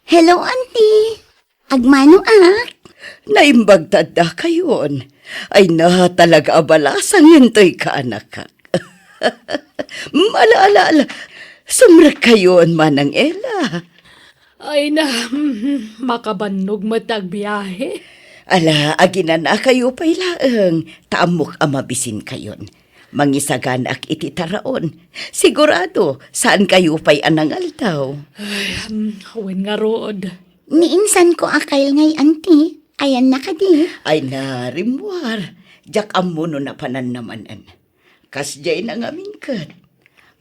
Hello, auntie. Agmano Naimbag tada kayon. Ay na talaga abalasang yuntoy ka anak ka. Malaala, sumrak kayon manang Ella. Ay na, makabannog matag biyahe. Ala, aginan na kayo pa'y laeng. Taamok amabisin kayon. Mangisaganak iti taraon. Sigurado, saan kayo pa'y anangal daw? Wen nga rood. Niinsan ko akay ngay, auntie. Ayan na ka di. Ay na, rimwar. Jak amuno na panan namanan. Kasjay na nga mingkat.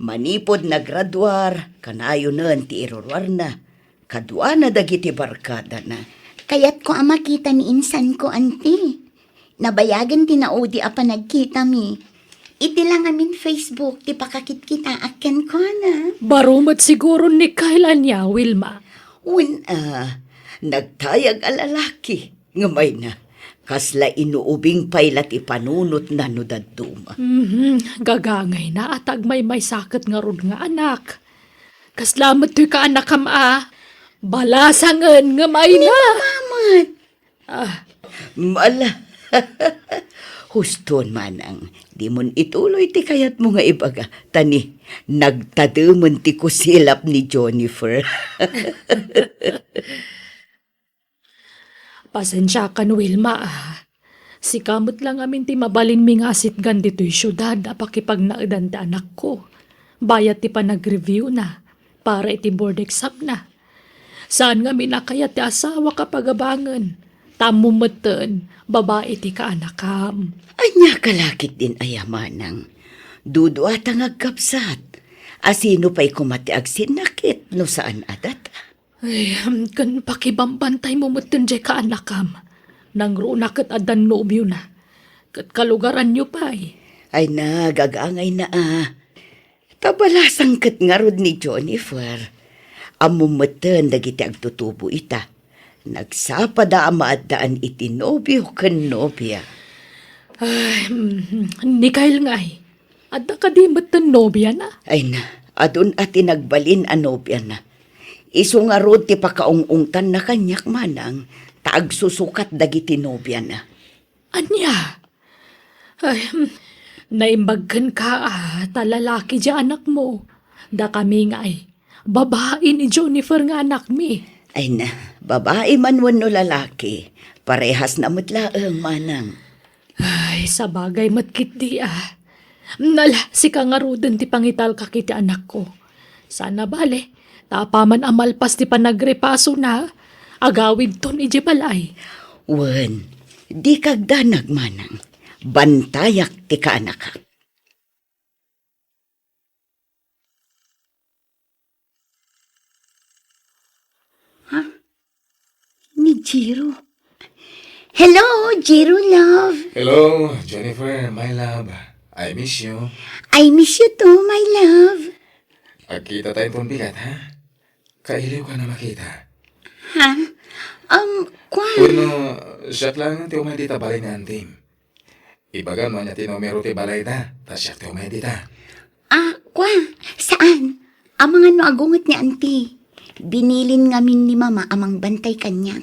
Manipod na graduar, kanayo na ti irurwar na. Kadwa na dagiti barkada na. Kaya't ko makita ni insan ko, auntie. Nabayagan tinaudi apa nagkita mi. Iti lang amin Facebook, ti pakakit kita aken ko na. Barumat siguro ni Kailan niya, Wilma. Nagtayag alalaki. Ngamay na, kasla inuubing paylat ipanunot na no daduma. Gagangay na at agmay may sakit nga rod nga anak. Kaslamat to'y ka anak kam balasangan nga may na. Mamat. Mala. Huston manang, di mon ituloy ti kayat mo nga ibaga. Tani, nagtadumon ti kusilap ni Jennifer. Pasensya ka no, Wilma. Si kamot lang amin ti mabalin mi nga sitgan dito'y syudad apakipag naadan ti anak ko. Bayat ti pa nag-review na para iti board exam na. Saan nga minakayat ti asawa kapag abangan? Tamumatan, babae ti kaanakam. Anya kalakit din ayamanang. Dudu at ang agkapsat. Asino pa'y kumatiag sinakit no saan adat. Ay, kan pakibambantay mo matan jay kaanakam. Nang runakat adan nobyo na. Kat kalugaran nyo pa'y. Ay na, gagangay na Tabalasang kat nga rod ni Jennifer. Amumatan dagiti agtutubo ita. Nagsapada amaadaan iti nobyo kan nobya. Ay, ni Kyle nga ay. Adda ka di matan nobya na. Ay na, adun ati nagbalin a nobya na. Isu nga rod ti pakaungungtan na kanyak manang. Taagsusukat dagiti nobya na. Anya? Ay, naimbagkan ka talalaki di anak mo. Da kami nga ay. Babae ni Jennifer nga anak mi. Ay na, babae man wano lalaki. Parehas na mutlaang manang. Ay, sa bagay matkit di Nala, si kangarudan ti pangital ka kiti anak ko. Sana bale, tapaman amalpas ti panagrepaso na. Agawid ton iji balay. Wen, di kagdanag manang. Bantayak ti kaanak ka. Ni Jiro. Hello, Jiro love. Hello, Jennifer, my love. I miss you. I miss you too, my love. Agkita tayong pumbigat, ha? Kailiw ka na makita. Ha? Kwan. Uno, siya lang ti umay dita balay na antim. Ibagan mo niya tinomero ti balay da, tas siya ti umay dita. Kwan. Saan? Ang mga no agungot ni auntie. Binilin ngamin ni mama amang bantay kanya.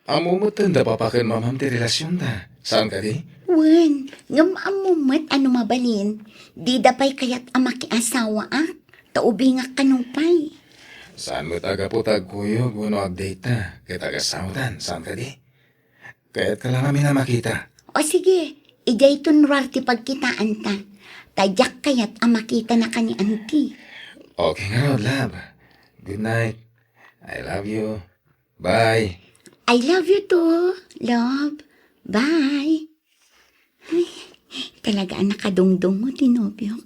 Amumutan da papakin mamam ti relasyon da. Saan ka di? Wen, ngam amumat ano mabalin. Di dapay kayat amaki asawa Taubi nga kanupay. Saan mo taga-putag kuyo, guno update ta. Kaya taga-sautan, saan ka di? Kaya't ka lang kami na makita. O sige, ijay tunwar ti pagkitaan ta. Tadyak kayat amakita na kani auntie. Okay nga, love. Good night. I love you. Bye. I love you too, love. Bye. Ay, talaga nakadungdong mo, tinobyo.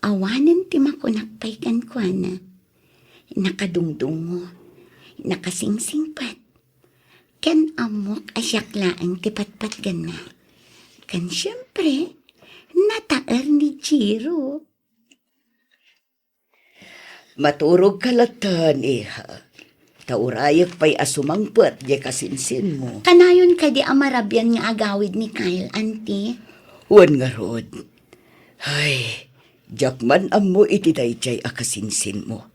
Awanan ti makunakpay kan kwa na. Nakadungdong mo. Nakasingsingpat. Ken amok asyaklaan ti patpat gana. Kan syempre, nataer ni Jiro. Maturog kalatan, iha. Taurayak pa'y asumangpet, di kasinsin mo. Kanayon ka di amarabyan nga agawid ni Kyle, auntie. Wan nga rod. Ay, jakman amo iti dayjay akasinsin mo.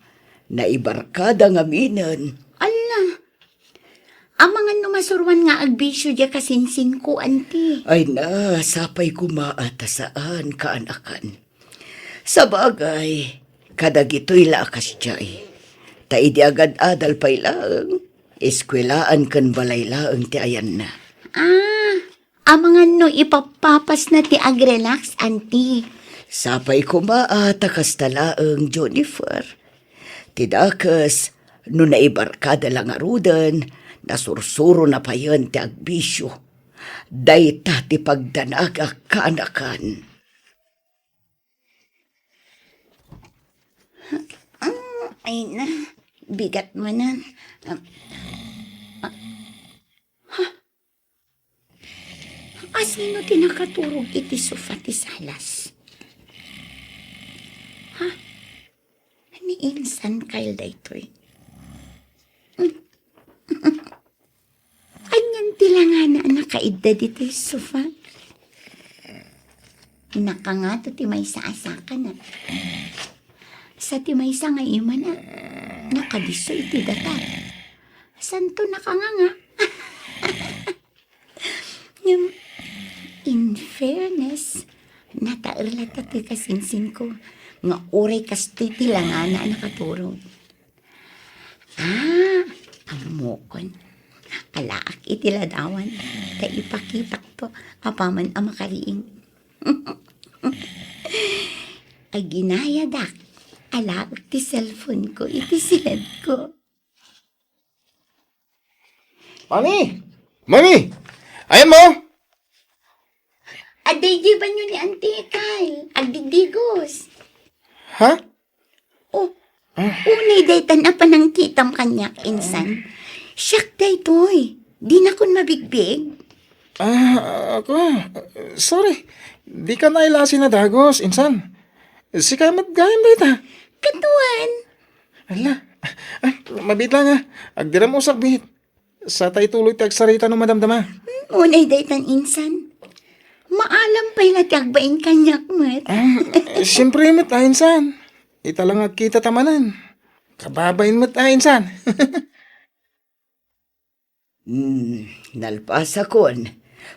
Naibarkada nga minan. Ala, ang mga numasurwan nga agbisyo diya kasinsin ko, auntie. Ay na, sapay kumaata saan kaanakan. Sa bagay, kadagito'y laakas diyay. Taidi agad adal pay lang. Eskwelaan kan balay laang ti ayan na. Ang mga no ipapapas na ti agrelax, auntie. Sapay kumaata kastalaang Jennifer. Tidakas, no naibarkada lang arudan, nasursuro na pa yun ti agbisyo. Dayta ti pagdanaga kaanakan. Ay na, bigat mo na. Asino ti nakaturog iti sofa ti salas? Ha? Ni insan kail daytoy. Anyan ti lang na nakaidda dito sofa. Nakangato ti may saasakan na. Sa ti may sa nga ima na. Nakadiso iti data. Santo nakanganga. Yung, in fairness, nataerlat ti kasinsin ko nga uray kastoy ti lang na nakaturog. Amokon. Alaak iti ladawan. Ta ipakitak to apaman ang makariing. Ay ginayadak. Alaak ti cellphone ko, iti silid ko. Mami! Mami! Ayan mo! Aday ba nyo ni Auntie Kyle? Agdigdigos. Ha? Oh, unay daytan na panangkitam kanyak, insan. Siyak daytoy. Di na kun mabigbig. Ako. Sorry. Di ka nailasin na dagos, insan. Si kamat gayam dayta. Katuan. Ala. Mabit lang ha. Agdiram usak bit. Sa tay tuloy ti agsarita no madamdama. Unay daytan, insan. Maalam pa'y latagbain kanyak, mat. Siyempre mat insan. Ita lang agkita tamanan. Kababain mat insan. Nalpasa kon.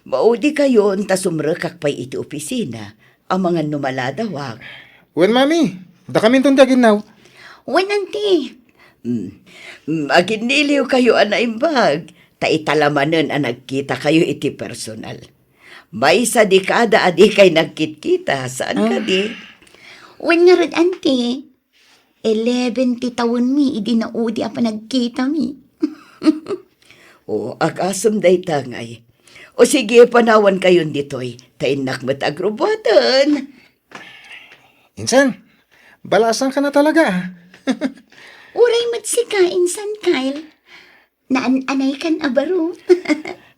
Maudi kayon ta sumrekak pa'y iti opisina. Ang mga numaladawag. Wen mami. Da kami itong daginaw. Wan, Auntie. Maginiliw kayo anaimbag. Ta italamanan ang nagkita kayo iti personal. May sa dekada adi kay nagkitkita. Saan ka di? Wan nga rin, Auntie. 11 ti taon mi, idi na udi apa nagkita mi. O agasam day tangay. O sige, panawan kayon ditoy. Tainak mat agrobatan. Insan. Balasan ka na talaga. Uray mat si ka, insan Kyle. Naan-anay kan abaro.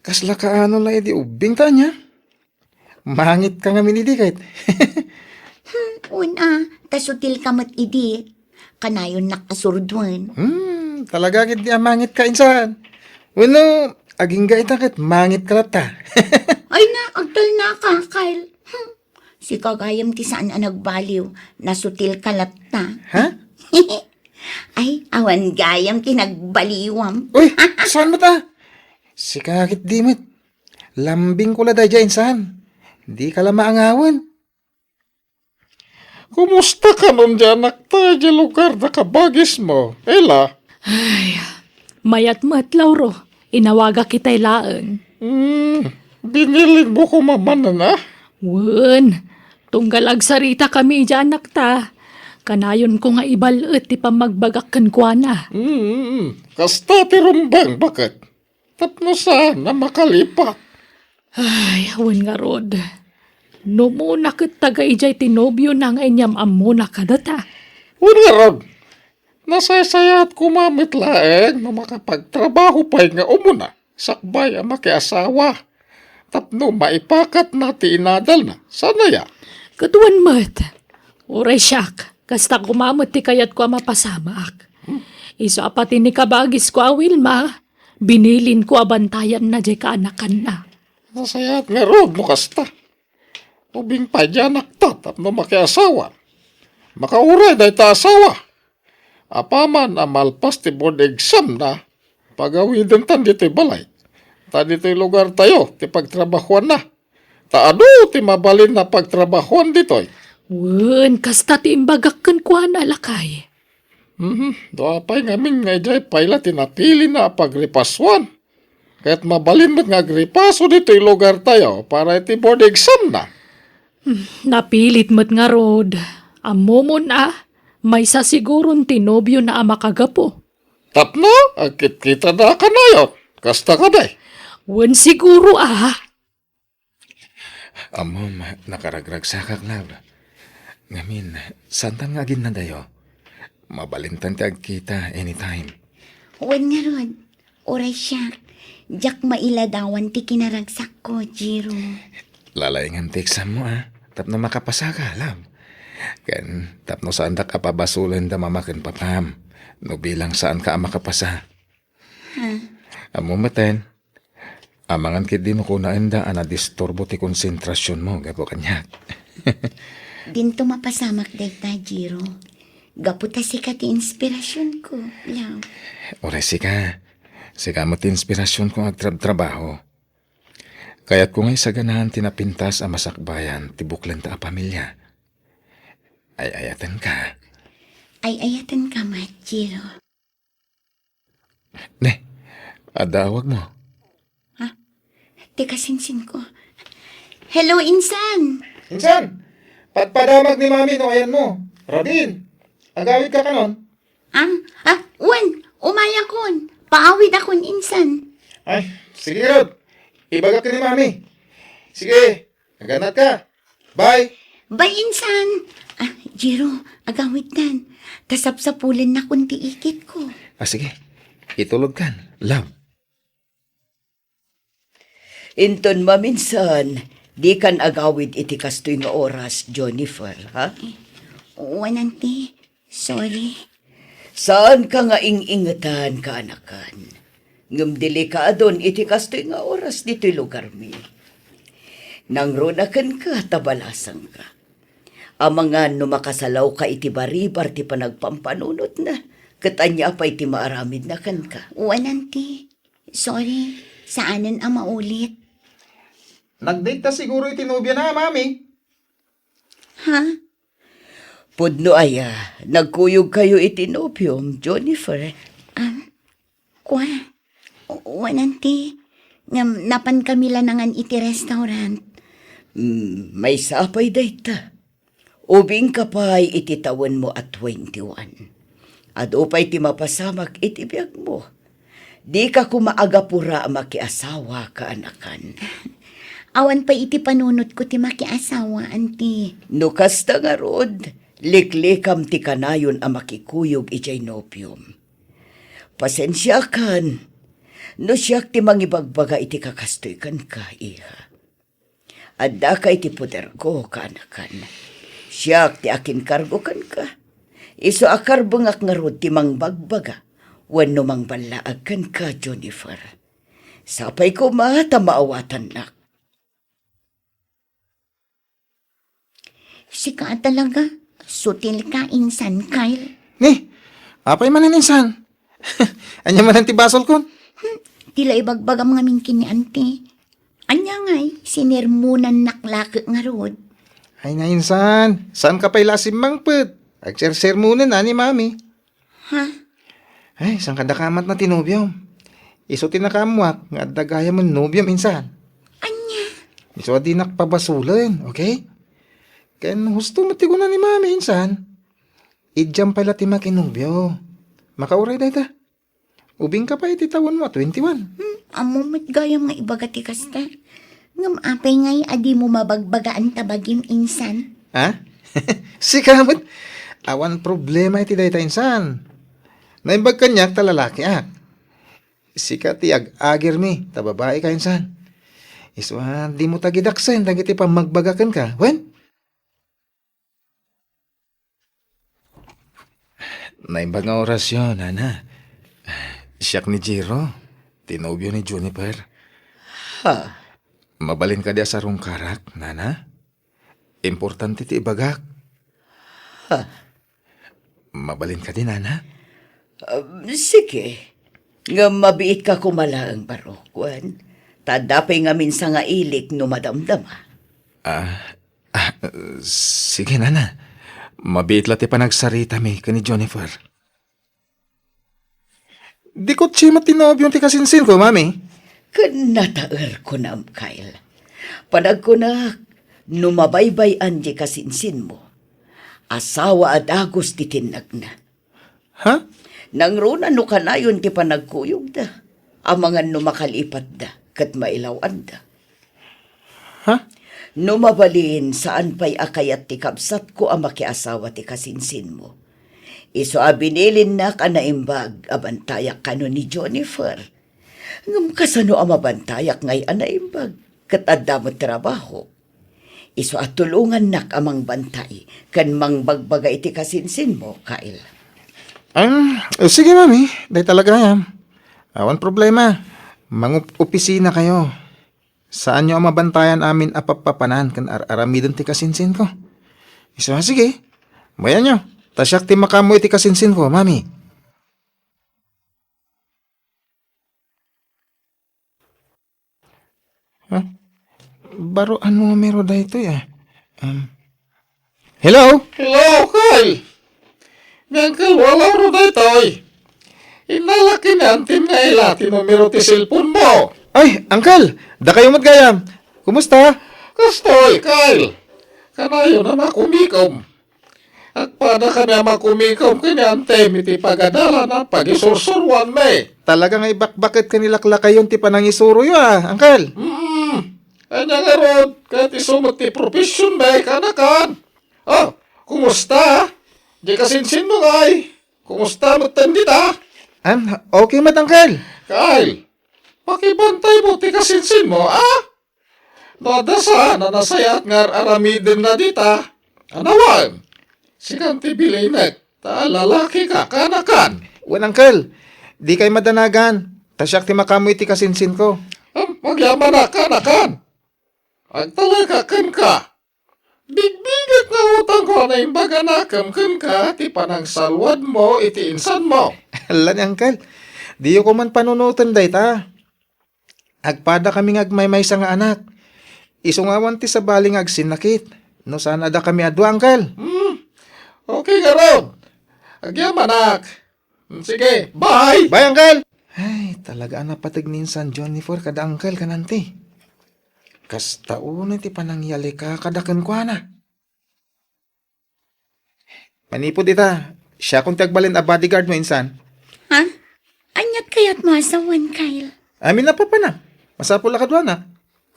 Kasla ka ano lang di ubing ta niya. Mangit ka nga minidikit. Una, tasutil ka mat idi. Kanayon nakasurduan. Talaga gid di mangit ka insan. Bueno, aging gaitakit mangit ka lata. Ay na, agtal na ka, Kyle. Si kagayam ti saan ang nagbaliw. Nasutil ka latta. Ha? Ay, awan gayam ti nagbaliwam. Uy, saan mo ta? Si kakit dimit. Lambing ko la da dyan, insan. Di ka lang maangawan. Kumusta ka nun dyan, nakta dyan lugar na kabagis mo? Ela? Mayat mat, Lauro. Inawaga kita'y laang. Binilin mo ko mamana na? Wen, tunggal agsarita kami dyan, nakta. Kanayon ko nga ibalut ti pamagbagak kan kwa na. Kasta tirumbang, bakit? Tapno saan na makalipat? Ay, awan nga rod. No muna kat taga ijay tinobyo na nga inyam amuna ka data. Wala rod. Nasasaya at kumamit laeng na makapagtrabaho pa nga umuna. Sakbay ang makiasawa. Tapno maipakat na tinadal na. Sana ya? Katuan mat. Oray siyak. Kasta kumamot ti kayat ko mapasamak. Iso apati ni kabagis ko Wilma. Binilin ko abantayan na jay kaanakan na. Nasaya at nga rod mo kasta. Ubing pa dyan nakta tapno makiasawa. Makauray dahi ta asawa. Apaman amalpas ti board exam na. Pagawidan tan dito'y balay. Ta dito'y lugar tayo, ti pagtrabahuan na. Taado ti mabalin na pagtrabahuan dito'y. Wen, kasta ti imbagakkan ko na lakay. Doa pa'y ngamin nga ijay payla tinapili na pagripaswan. Kaya't mabalin mo't nga agripaso dito'y lugar tayo para iti board exam na. Napilit mo't nga rod. Amo mo na, may sasiguron tinobyo na amakagapo. Tapno, agkit-kita na ka na yun. Kasta ka day. Wen siguro Amom, nakaragragsakak na. Ngamin, santan nga gin na dayo. Mabalintan ti agkita anytime. Wan nga rod. Oray siya. Jak mailadawan ti kinaragsak ko, Jiro. Lalayangan ti exam mo Tapno makapasa ka, alam. Ken, tapno saan da kapabasulan da mamakin papam. No bilang saan ka makapasa. Amo maten. Amangan kit din ko na enda ana disturbo ti konsentrasyon mo, gapo kanyak. Dinto mapasamak dayta, Jiro. Gaputa si ti inspirasyon ko, law. Oray sika. Sika mo ti inspirasyon kong agtrabaho. Kaya't kung ay sa ganahan tinapintas ang masakbayan, tibuklan ta a pamilya. Ay ayatan ka. Ay ayatan ka, Jiro. Ne, adawag mo. Teka, sinsin ko. Hello, Insan! Insan, padamag ni Mami no ayan mo. Robin, agawid ka kanon. Wan! Umaya kon! Paawid akon, Insan. Ay, sige Rod. Ibagak ka ni Mami. Sige, naganat ka. Bye. Bye, Insan! Jiro, agawid tan. Tasapsapulan na kunti ikit ko. Sige, itulog kan. Love. Inton maminsan, di kan agawid iti kastoy nga oras, Jennifer, ha? Wananti, sorry. Saan ka nga ingingatan ka, anakan? Ngam delikadon iti kastoy nga oras dito'y lugar mi. Nang runakan ka, tabalasang ka. Amangan no makasalaw ka iti baribar ti panagpampanunot na, katanya pa iti maaramid na kan ka. Wananti, sorry. Saanan ang maulit? Nag-date ta siguro itinubya na, Mami. Ha? Pudno aya, nagkuyog kayo itinopium, Jennifer. Kwa? Wananti. Ngam napan kami lanangan iti restaurant. May sapay dayta. Ubing ka pa'y iti taon mo at 21. At upay ti mapasamak iti biyag mo. Di ka kumaagapura makiasawa ka, anakan. Awan pa iti panunot ko ti makiasawa, anti. No kasta nga rod, liklikam ti kanayon a makikuyog ijay nopium. Pasensya kan, no siyak ti mangibagbaga iti kakastoy kan ka, iha. Adda ka iti puder ko, kanakan. Siyak ti akin kargo kan ka. Iso akar bungak nga rod ti mangbagbaga. Wano mang balaag kan ka, Jennifer. Sapay ko mata maawatan nak. Sika talaga. Sutil ka, Insan, Kyle. Ni, apay man Insan. Anya man ang tibasol kon. Tila ibagbaga mga mingkin ni anti. Anya ngay, sinirmunan naklaki nga rod. Ay na Insan, saan ka pa'y lasim mangpet? Agser-ser muna na ni Mami. Ha? Ay, saan ka dakamat na tinubyom? Iso tinakamwak, nga dagaya mo nubyom Insan. Anya? Iso di nakpabasulan, okay? Kaya husto matigo na ni Mami Insan. Idjam pala ti makinubyo. Makauray dayta. Ubing ka pa iti tawon mo, 21. Amo mat gayam nga ibagati kasta. Ngam apay ngay adi mo mabagbagaan tabagim, Insan. Ha? Sikamot. Awan problema iti dayta Insan. Naimbag kanyak talalaki Sika ti ag-agir mi, tababae ka Insan. Iswa, di mo tagidaksen, dagiti pa magbagakan ka. Wen? Naimbag nga orasyon, Ana. Siyak ni Jiro. Tinobyo ni Juniper. Ha? Mabalin ka dia sa rungkarak, Nana. Importante ti ibagak. Ha? Mabalin ka din, Nana. Sige. Nga mabiit ka kumalaang baro, Kwan. Tadapay nga minsan nga ilik no madamdama. Sige, nana. Mabait lati pa nagsarita mi ka ni Jennifer. Di ko tsima tinoob yung tikasinsin ko, mami. Kanataer ko na, Kyle. Panag ko na numabaybay di kasinsin mo. Asawa at agos ti tinag na. Ha? Nang runa no kanayon ti panagkuyog da. Amangan no makalipat da, kat mailawan da. Ha? Numabalin saan pa'y akayat ti kabsat ko ang makiasawa ti kasinsin mo. Iso abinilin na ka na imbag abantayak ka no ni Jennifer. Ngam kasano ang mabantayak ngay anaimbag katanda mo trabaho. Iso at tulungan nak amang bantay kan mang bagbagay ti kasinsin mo, Kyle. Sige, mami. Day talaga yan. Awan problema. Opisina kayo. Saan nyo ang mabantayan amin apapapanan kan aramidon ti kasinsin ko? So, sige. Bayan nyo. Tasyak ti makamoy ti kasinsin ko, mami. Huh? Baro ano numero da ito ya? Hello? Hello, Kyle. Ngangkal, wala ro da ito'y. Inalaki na ang tinayla, tinumero ti cellphone mo. Ay, Uncle! Da kayo matgayam. Kumusta? Kastoy, Kyle. Kanayo na makumikom. At pada ka na makumikom kanyante miti pagadala na pagisursurwan me. Talaga nga ibakbakit kanilakla kayon ti panangisuro yo Uncle. Anya nga rod, kahit isumot ti profesyon me, kanakan. Oh, kumusta? Di kasinsin mo ngay. Kumusta mo tandita? Okay mat, Uncle. Kyle, pakibantay mo ti kasinsin mo, ah? Nadasa na nasayat nga aramidin na dita. Anawan, sikan ti bilinek, ta lalaki ka, kanakan. Wan, Uncle. Di kay madanagan. Tasyak ti makamoy ti kasinsin ko. Magyaman na, kanakan. Agtalaga kan ka. Bigbigat na utang ko na imbaga na kamkan ka, ti panang salwad mo, iti insan mo. Alam ni Uncle. Di ko man panunutan day ta. Agpada kami agmay-may sa nga anak. Isungawan ti sa baling agsinakit. No sana da kami adwa, Uncle. Okay nga Rod. Agyaman nak. Sige, bye! Bye, Uncle! Ay, talaga na patigninsan Jennifer kada Uncle kananti. Kas taon ti panangyali ka kadakan ko na. Manipod ita. Siya kung tagbalin a bodyguard mo insan. Ha? Anyat kayat mo asawan, Kyle? Amin na pa na. Masapol ka doon na.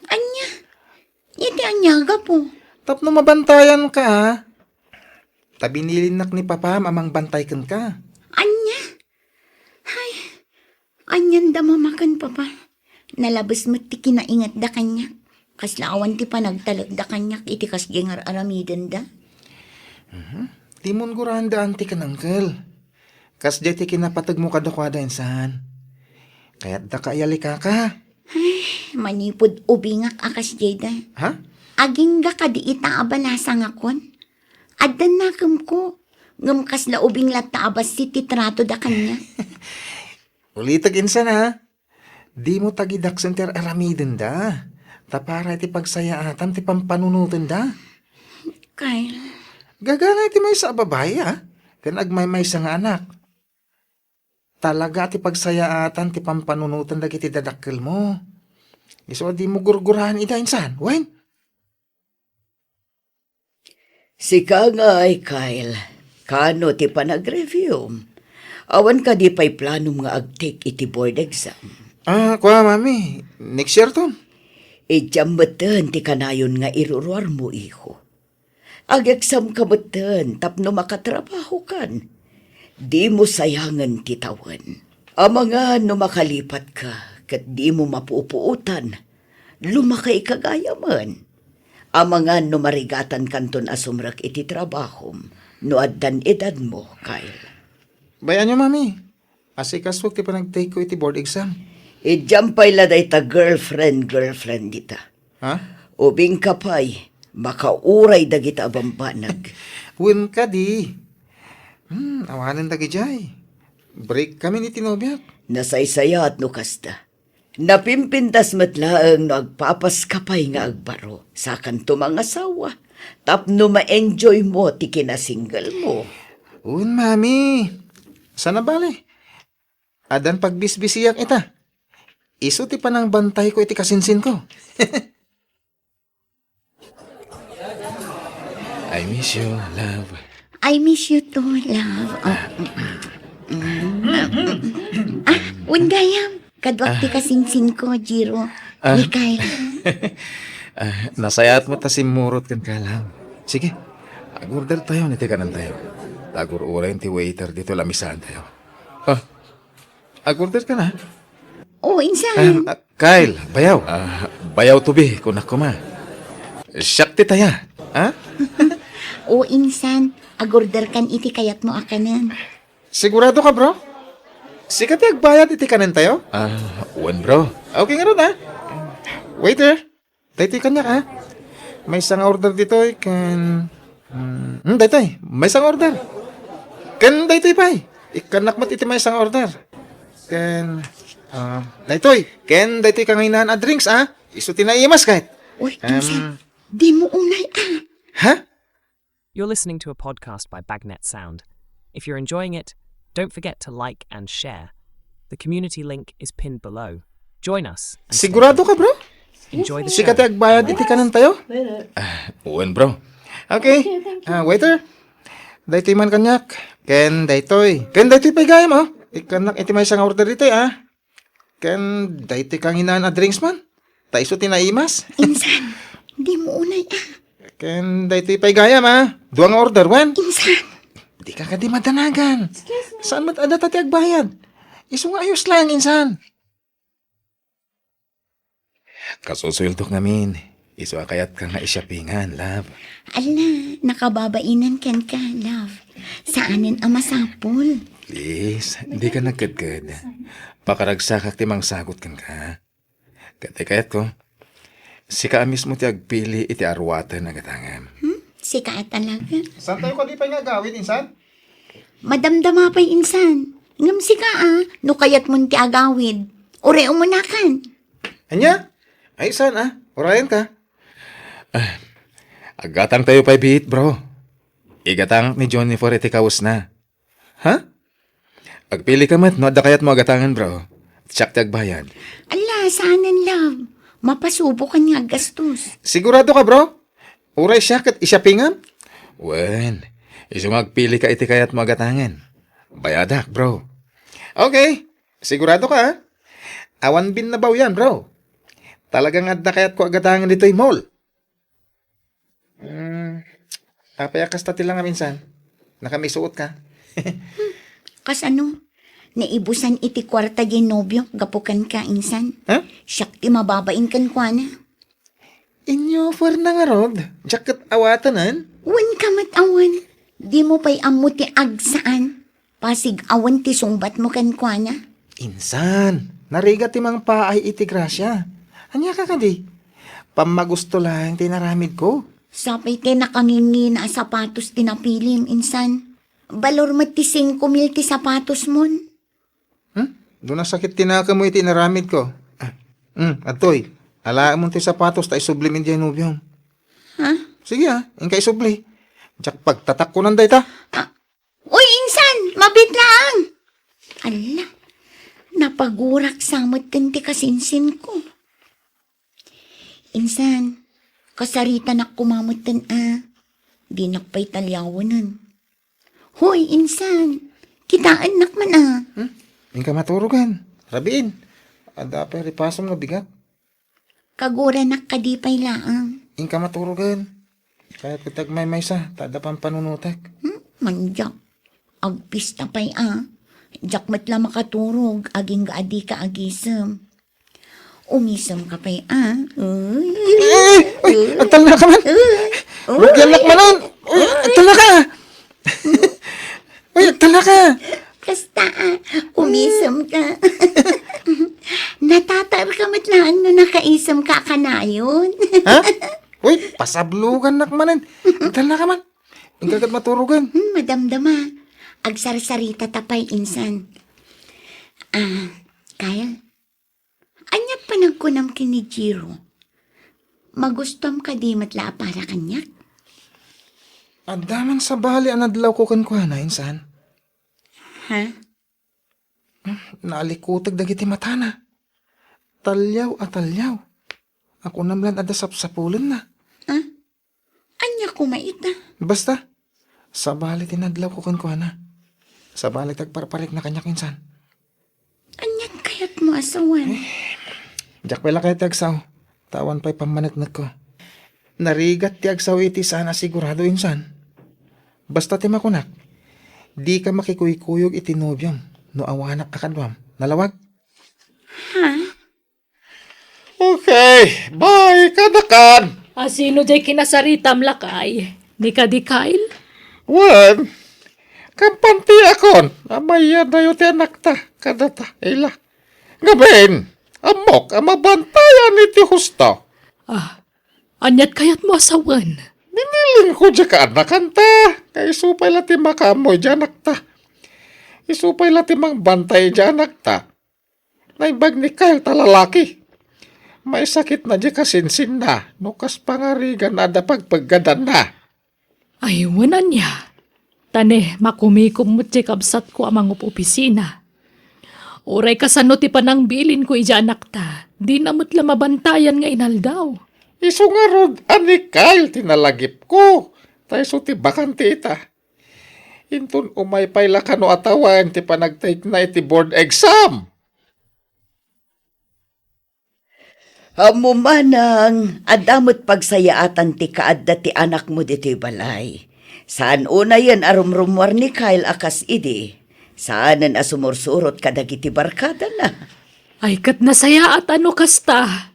Anya? Iti anyaga po. Tapno mabantayan ka ha. Tabi nilinak ni Papa amang bantay kan ka. Anya? Hay, anyan da mamakan pa pa. Nalabas mo ti kinaingat da kanya. Kaslaawan ti panagtalag da kanya. Iti kas gengar aramidan da. Timon gurahan da anti kan Uncle. Kas di ti kinapatag mo kadakwada insan. Kaya't da kaayali ka ka. Manipod ubingak akas jayda. Ha? Aging ga kadi ita abanasa nga kon. Adan nakam ko. Ngam kas la ubing lata abas si titrato da kanya. Ulitag insan ha. Di mo tagidak center aramidin da. Tapara ti pagsayaatan ti pampanunutin da. Kyle, Gagana ti may sa babae ha. Kan agmay-may sa nga anak. Talaga ti pagsayaatan ti pampanunutan da kiti dadakkel mo. Iso di mo gurgurahan ida insan. Wen? Sika nga ay, Kyle. Kano ti panag-review? Awan ka di pa'y planom nga ag-take iti board exam. Kuha mami. Next year ton. Ijambatan ti kanayon nga iruruar mo, iho. Ag-exam ka batan, tapno makatrabaho kan. Di mo sayangan ti tawan. Amanga no makalipat ka, kat di mo mapuupuutan. Lumakay kagayaman. Amanga no marigatan kanton asumrak iti trabahom, no addan edad mo, Kyle. Bayan nyo mami. Asikas wag ti pa nag-take ko iti board exam. Ijampay la day ta girlfriend dita. Ha? Ubing kapay, makauray dagita abambanag. Wen ka di. Awanan da gijay. break kami ni tinobyak. Nasaysayat no kasta. Napimpintas matlaang no agpapaskapay nga agbaro sa kanto mga asawa. Tapno ma-enjoy mo ti kinasingle mo. Un, mami. Sana bale. Adan pagbisbisiyak ita. Iso ti panang bantay ko iti kasinsin ko. I miss you, love. I miss you too, love. Undayam. Kadwak ti kasingsin ko, Jiro. Mikhail. Nasayat mo ta si Murot kan kalam. Sige, agurdal tayo, niti kanan tayo. Tagur urayin ti waiter dito, lamisahan tayo. Oh, agurdal ka na? Oo, insan. Kyle, bayaw. Bayaw tubi, kunak ko ma. Siyak ti taya. Ha? Oo, insan. Agorder kan iti kayat mo akanan. Sigurado ka, bro? Sikat ti agbayad iti kanan tayo? Uwan bro. Okay nga ron, ha? Waiter, daytoy kanya, ha? May isang order dito, kan... daytoy, may isang order. Kan daytoy pa, ikanak mat iti may isang order. Kan... daytoy, ken daytoy kangainan a drinks, ha? Iso tinaimas kahit. Uy, insan. Di mo unay, Ha? You're listening to a podcast by Bagnet Sound. If you're enjoying it, don't forget to like and share. The community link is pinned below. Join us. And Sigurado ka, bro? enjoy the show. Sikat ti agbayad iti kanan tayo? Uwan bro. Okay. Waiter. Daytoy man kanyak. Ken daytoy. Ken daytoy pa'y gaya mo. Ikanak iti may isang order dito, ha? Ken daytoy kang hinaan a drinks man. Taiso tinaimas. insan. Di mo unay, Ken daytoy pa'y gaya, ma. Duang order, wen. Insan. Di ka di madanagan. Saan mat ada tati agbayad? Iso nga ayos lang, insan. Kasusuyultok namin. Iso akayat ka nga isyapingan, love. Ala, nakababainan kan ka, love. Saanin ang masapol? Please, hindi ka nagkadkad. Pakaragsakak timang sagot kan ka. Kati kayat ko, si ka mismo ti agpili iti arwatan na gatangan. Sika talaga. Saan tayo ka di pa nga gawin, insan? Madamdama pa'y insan. Ngam sika no kayat mo ti agawid. Ure umunakan. Anya? Ay, saan, Orayan ka. Agatang tayo pa'y bihit, bro. Igatang ni Johnny for iti kawas na. Ha? Agpili ka mat, no adda kayat mo agatangan, bro. Tsak ti agbayan. Ala, saanan, love. Mapasubo ka nga gastos. Sigurado ka, bro? Uray siya kat isyapingan? Wen, iso magpili ka iti kayat mo agatangan. Bayadak, bro. Okay. Sigurado ka, ha? Awan bin na baw yan, bro. Talagang adda kayat ko agatangan dito'y mall. Papayakas tati lang nga minsan. Nakamisuot ka. Kas ano, naibusan iti kwarta di nobyo, gapukan ka, insan. Ha? Siyak ti mababain kan kwa na. Inyo for na nga rod. Jacket awatanan. Wan ka matawan. Di mo pa'y amo ti agsaan. Pasig awan ti sungbat mo kan kwa na. Insan. Nariga ti mang paay iti grasya. Anya ka di? Pamagusto lang tinaramid ko. Sapay ti nakangingi na sapatos ti napilim, insan. Balor mat ti 5,000 ti sapatos mon. Doon na sakit tinaka mo iti naramid ko. Atoy. Alaan mo ti sapatos ta isublimin diyan nubyong. Ha? Sige ingkay subli. Diyak pagtatak ko nanday ta. Uy, insan! Mabit lang! Ala, napagurak samot kan ti kasinsin ko. Insan, kasarita nak kumamot tan Di nakpay talyawanan. Hoy, insan! Kitaan nak man Ingka maturugan. Rabiin. Ada pa ripasom nga bigat. Kagura nak kadipay laang. Ingka maturugan. Kaya kitag may maysa. Tada pang panunutak. Manjak. Agpista pa'y Jak matla makaturog. Aging gaadi ka agisem. Umisem ka pa'y Uy! Agtal na ka man! Magyalak manon! Uy! Agtal na ka! Uy! Agtal na ka! Kasta umisem ka. Natatar ka matlaan no nakaisem ka kanayon. Ha? Uy! Pasablugan nak manan! Agtal na ka man! Ingka kat maturugan. Madamdama. Agsarsarita tapay insan. Kyle, anyat pa nagkunam kini Jiro. Magustom ka di matla para kanyak. Adaman sa bali ang nadlaw ko kan kuha na, insan. Ha? Naalikutag dagiti matana. Talyaw at talyaw. Ako namlan ada sapsapulan na. Anya kumait na. Basta, sa bali tinadlaw ko kan kuha na. Sa bali tagparparik na kanyak, insan. Anyat kayat mo asawan. Diyak pala kaya ti agsaw. Tawan pa'y pamanagnak ko. Narigat ti agsaw iti sana sigurado, insan. Basta ti makunak. Di ka makikuykuyog iti nobyom. No awanak kakadwam. Nalawag? Okay, bye kadakan. Sino jay kinasaritam lakay? Ni ka di Kyle? Wan, kampanti akon. Amaya na yun ti anak ta. Kadata, ila. Gaben, amok, amabantayan iti husto. Anyat kayat mo asawan. Biniling ko dya ka anakan ta. Kaya isupay lati makamoy dya anak ta. Isupay lati mang bantay dya anak ta. Naibag ni Kyle talalaki. May sakit na dya kasinsin na. Nukas pangarigan na da pagpaggadan na. Aywanan niya. Tane, makumikom mo ti kabsat ko amang opisina. Oray kasano ti panang bilin ko ija anak ta. Di namot la mabantayan nga inaldaw. Iso nga rod, ani Kyle tinalagip ko. Tayo so ti bakante ita. Intun umay payla kano atawan ti panagtake na iti board exam. Amo manang, adamot pagsayaatan ti kaadda ti anak mo dito'y balay. Saan una yan arumrumwar ni Kyle akas idi? Saanan asumursurot kadagiti barkada na? Ay kat nasaya at ano kasta.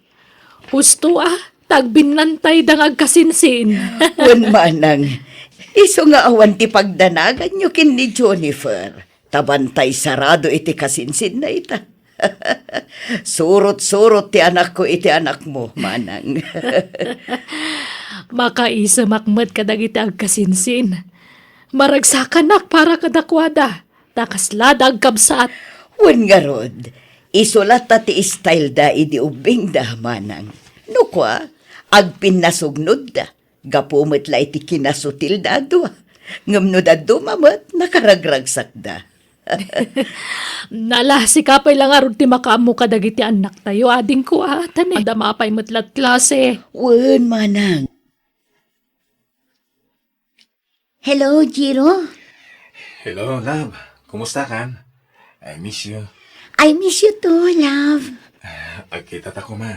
Husto tagbinantay dangag kasinsin. Wan manang, iso nga awan ti pagdanagan nyo kin ni Jennifer. Tabantay sarado iti kasinsin na ita. Surot-surot ti anak ko iti anak mo, manang. Makaisa makmat kadagiti agkasinsin. Maragsakanak para kadakwada. Takaslada agkabsat. Wan nga rod, isulat ta ti style da idi ubing da, manang. Nukwa, agpinasugnod da. Gapumit la iti kinasutil da adwa. Ngamno da dumamat, nakaragragsak da. Nala, si kapay lang arod ti makamu kadagiti anak tayo. Ading ko tane. Adamapay matlat klase. Wan, manang. Hello, Jiro. Hello, love. Kumusta kan? I miss you. I miss you too, love. Agkita ta ko ma.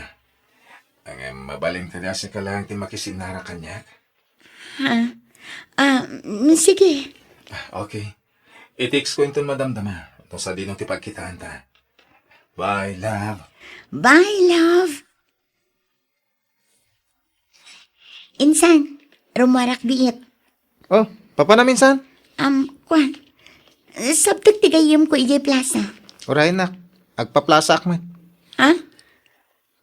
Ang mabaling tada sa kalang ti makisinara kanyak. Sige. Okay. I-text ko yung madamdama. Ito sa dinong ti pagkitaan ta. Bye, love. Bye, love. Insan, rumarak diit. Oh, papa na minsan. Kwan. Sabtag tigayim ko ijay plaza. Urayin nak. Agpaplasak man. Ha?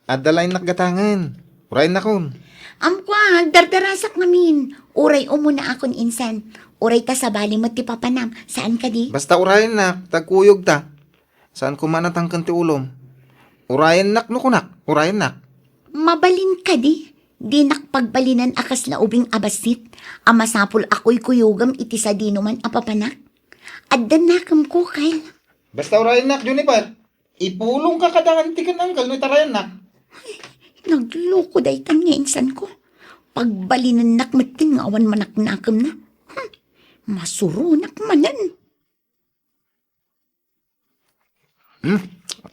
Adalain nak gatangan. Urayin na kun. Kwan, dardarasak namin. Uray umuna akon insan. Uray ta sa bali mo ti papanam. Saan ka di? Basta urayin nak. Tagkuyog ta. Saan kumanatang kanti ulom. Urayin nak no kunak. Urayin nak. Mabalin ka di. Di nakpagbalinan akas na ubing abasit. Amasapol ako'y kuyugam iti sa dinuman apapanak. Addan nakam ko, Kyle. Basta urayin nak, Juniper. Ipulong ka kadangan ti kanangkal no itarayan nak. Nagloko daytan nga insan ko. Pagbalinan nakmatin nga awan manaknakam na. Masurunak manan.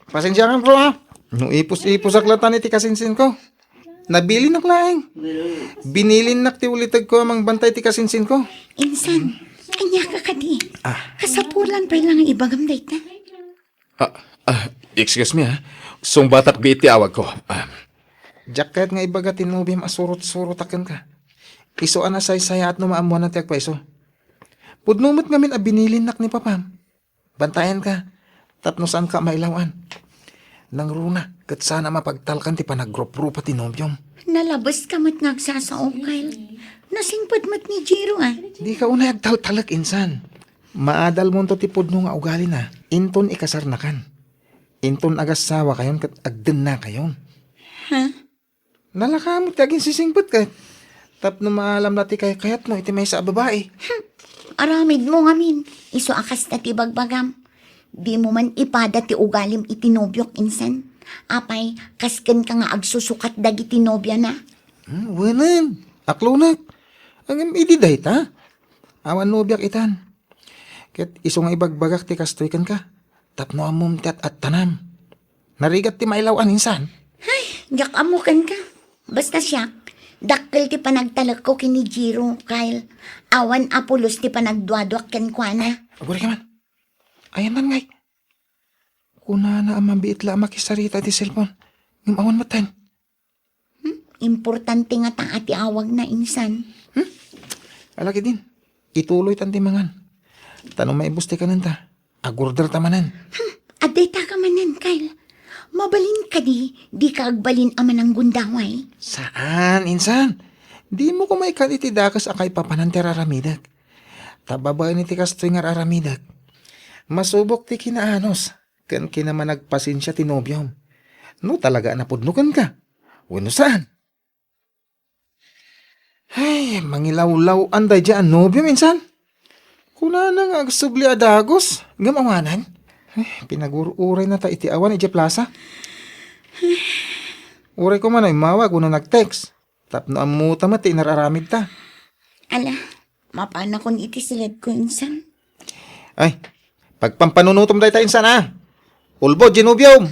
Pasensya ka bro ha. Nung ipos-ipos aklatan iti kasinsin ko. Nabili nak laeng. Binilin nak ti ulitag ko amang bantay ti kasinsin ko. Insan, kanya ka kadi. Kasapulan pa lang ang ibagam daytan. Excuse me ha. Sungbatak di iti awag ko. Jack kahit nga ibaga tinubim asurot-surot akan ka. Iso ana say-saya at numaamuan na ti agpaiso. Pudnumot ngamin a binilin nak ni papam. Bantayan ka. Tapno saan ka mailawan. Nang runa, kat sana mapagtalkan ti panagropro pati nobyom. Nalabas ka mat nagsasao, Kyle. Nasingpad mat ni Jiro Di ka unay agtal talag insan. Maadal mo to ti pudno nga ugali na. Inton ikasarnakan. Inton agasawa kayon kat agden na kayon. Ha? Nalakamot kaging sisingpot ka. Tapno maalam nati kay kayat no iti may sa babae. Aramid mo ngamin. Iso akas na ti bagbagam. Di mo man ipada ti ugalim itinobyok insan. Apay, kasken ka nga agsusukat dagiti nobya na. Wanan. Aklunak. Ang ididay ta. Awan nobyak itan. Ket iso nga ibagbagak ti kastoy kan ka. Tapno amom ti at tanam. Narigat ti mailawan insan. Jak amukan ka. Basta siya, dakkel ti panagtalag ko kini Jiro, Kyle. Awan apulos ti panagduadwak ken kuana. Aguri ka man. Ayan man ngay. Kuna na ang mabiit la makisarita ti cellphone. Ngam awan matan. Importante nga ta ati awag na insan. Alaki din. Ituloy tanti mangan. Tanong may busti ka nanta. Agurder tamanan. Aday ta ka manan, Kyle. Mabalin ka di ka agbalin aman ang gundaway. Saan, insan? Di mo ko may kalitidakas akay papanan ti raramidag. Tababa ni ti kastoy nga raramidag. Masubok ti kinaanos. Kan kinaman nagpasinsya ti nobyom. No talaga napudnukan ka. Wano saan? Ay, mangilaw-law anday dyan nobyom, insan. Kuna na nga agsubli adagos. Gamawanan. Ay, pinag-uray na ta iti awan iti plaza. Uray ko man ay mawag uno nag-text. Tapno amuta mati nararamid ta. Ala, mapana kon iti silid ko insan. Ay, pagpampanunutom dahi ta insan ah. Ulbo, ginubyom.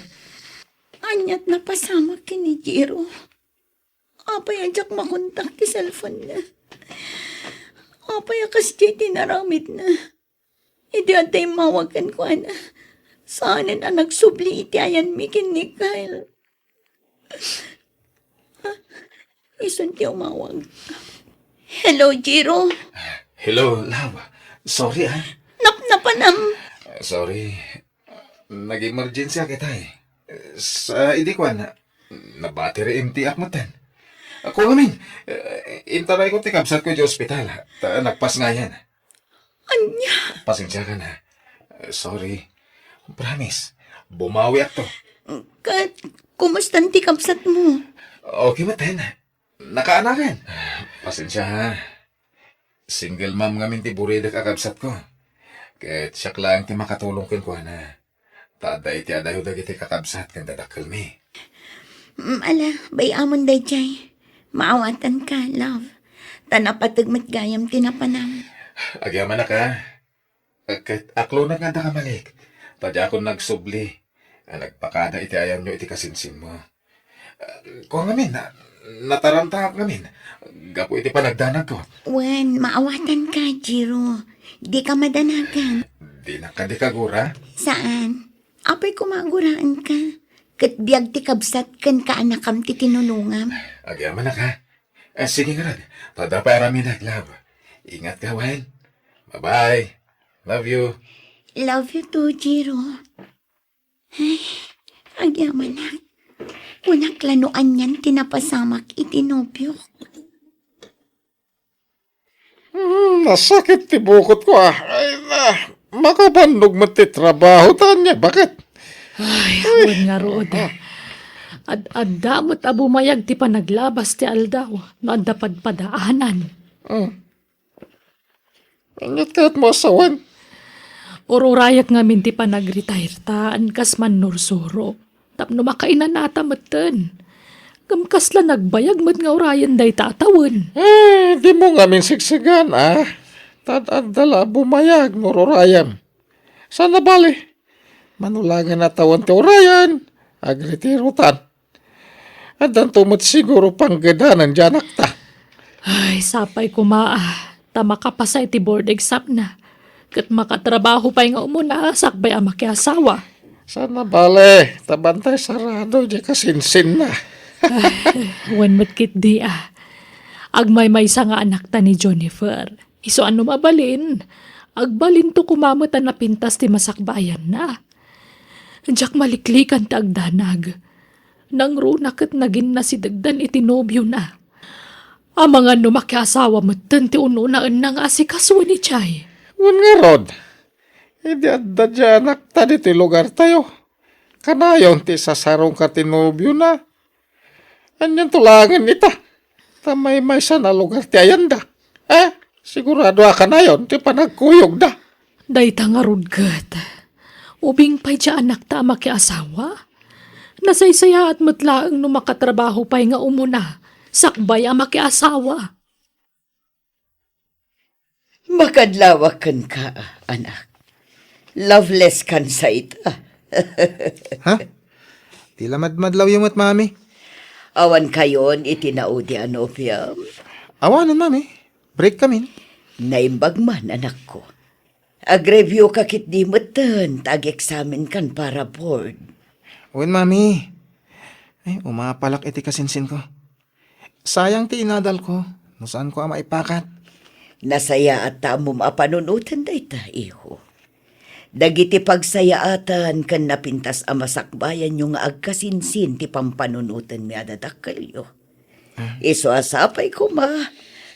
Anyat na pasama kini Jiro. Apay ajak makontak ti cellphone na. Apay akas di tinaramid na. Idi atay mawagan ko na. Saanin ang nagsubli iti ayan mi kini Kyle. Isun ti umawag. Hello, Jiro. Hello, love. Sorry, ah. Napnapanam. Sorry. Nag-emergency kita eh. Sa idikwan, na-battery empty akmatan. Ako ngamin, intaray ko tikabsat ko di ospital. Nagpas nga yan. Anya. Pasensya ka na. Sorry. Promise. Bumawi ako. Kat, kumustan ti kapsat mo? Okay matan. Nakaanakan. Pasensya ha. Single mom ngamin ti burida kakabsat ko. Kahit siya lang ti makatulong kin ko na. Taday ti adayo dagiti kakabsat kan dadakkel mi. Ala, bayamon day jay. Maawatan ka, love. Tanapatagmat gayam tinapanam. Agyaman na ka. Kahit aklo na nga da kamalik. Tadya ako nagsubli. Nagpakada iti ayam nyo iti kasinsin mo. Kung ngamin, nataranta ngamin. Gapo iti panagdanag ko. Wen, maawatan ka, Jiro. Di ka madanagan. Di na ka di kagura. Saan? Apay kumaguraan ka. Kat biyag ti kabsat kan ka anakam ti tinulungam. Agyaman na ka. Sige nga rin. Tada pa arami naglab. Ingat ka, Wen. Bye-bye. Love you. Love you too, Jiro. Ay, agyaman na. Unak lanuan yan tinapasamak itinobyo. Nasakit ti bukot ko ah. Ay na, makabandog mo ti trabaho tanya. Bakit? Ay, awan nga rood. Ad-adamot abumayag ti panaglabas ti aldaw. No adapad padaanan. Anyat kahit mo asawan. Ururayak nga minti pa nag-retire taan kas man nursuro. Tapno makainan nata matan. Gamkas la nagbayag mat nga urayan day tatawan. Di mo nga min sigsigan ah. Tad-adala bumayag nororayam. Sana bali. Manulangan na tawan ti urayan. Agritirutan. At dan tumot siguro panggadanan dyan akta. Ay, sapay kumaa. Tama ka pa sa iti board exam na. Kat makatrabaho pa nga umuna, sakbay ang makiasawa. Sana bale, tabantay sarado, di kasinsin na. Wan matkit di ah. Agmay may sa nga anak ta ni Jennifer. Iso ano mabalin? Agbalin to kumamatan na pintas ti masakbayan na. Diyak maliklikan ta agdanag. Nang runak at nagin na si dagdan itinobyo na. Ang mga numakiasawa mo ti ununaan na nga si kaswa ni Chay. Wan nga rod, hindi adda dyan akta di ti lugar tayo. Kanayon ti sasarong ka tinubyo na. Anyan tulangan nita. Tamay may sana lugar ti ayanda. Sigurado ka na yon, ti panagkuyog da. Dayta nga rudgat. Ubing pa'y dya anak ta makiasawa. Nasaysaya at matlaang no makatrabaho pa'y nga umuna. Sakbay ang makiasawa. Makadlawakan ka, anak. Loveless kan sa ita. Ha? Tila madmadlaw yung mat, mami. Awan kayon itinaudi anopiam. Awanan, mami. Break kami. Naimbag man, anak ko. Agreview kakit di matan, tag-examen kan para board. Uwin, mami. Ay, umapalak iti kasinsin ko. Sayang ti inadal ko. No saan ko maipakat? Nasaya at tamo mapanunutan da ita, iho. Dagiti pagsayaatan kan napintas a masakbayan yung agkasinsin ti pampanunutan mi adadakkalyo. Iso asapay ko ma,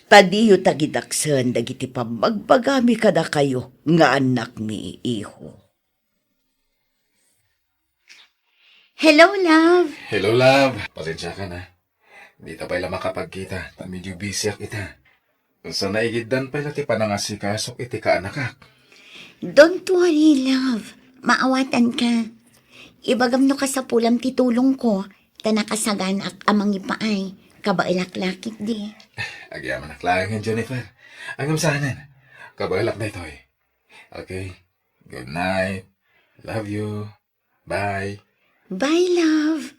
tadiyo tagidaksan dagiti pamagbagami kada kayo nga anak mi, iho. Hello, love. Hello, love. Pasensya ka na. Di ta pala makapagkita. Medyo busy ak ita. Sa naigiddan pala ti panangasikasok iti kaanakak. Don't worry, love. Maawatan ka. Ibagam no ka sa pulam titulong ko, tanakasagan ak amang ipaay, kabailaklakit di. Agyaman naklangan, Jennifer. Ang amsahanan. Kabalak na ito eh. Okay. Good night. Love you. Bye. Bye, love.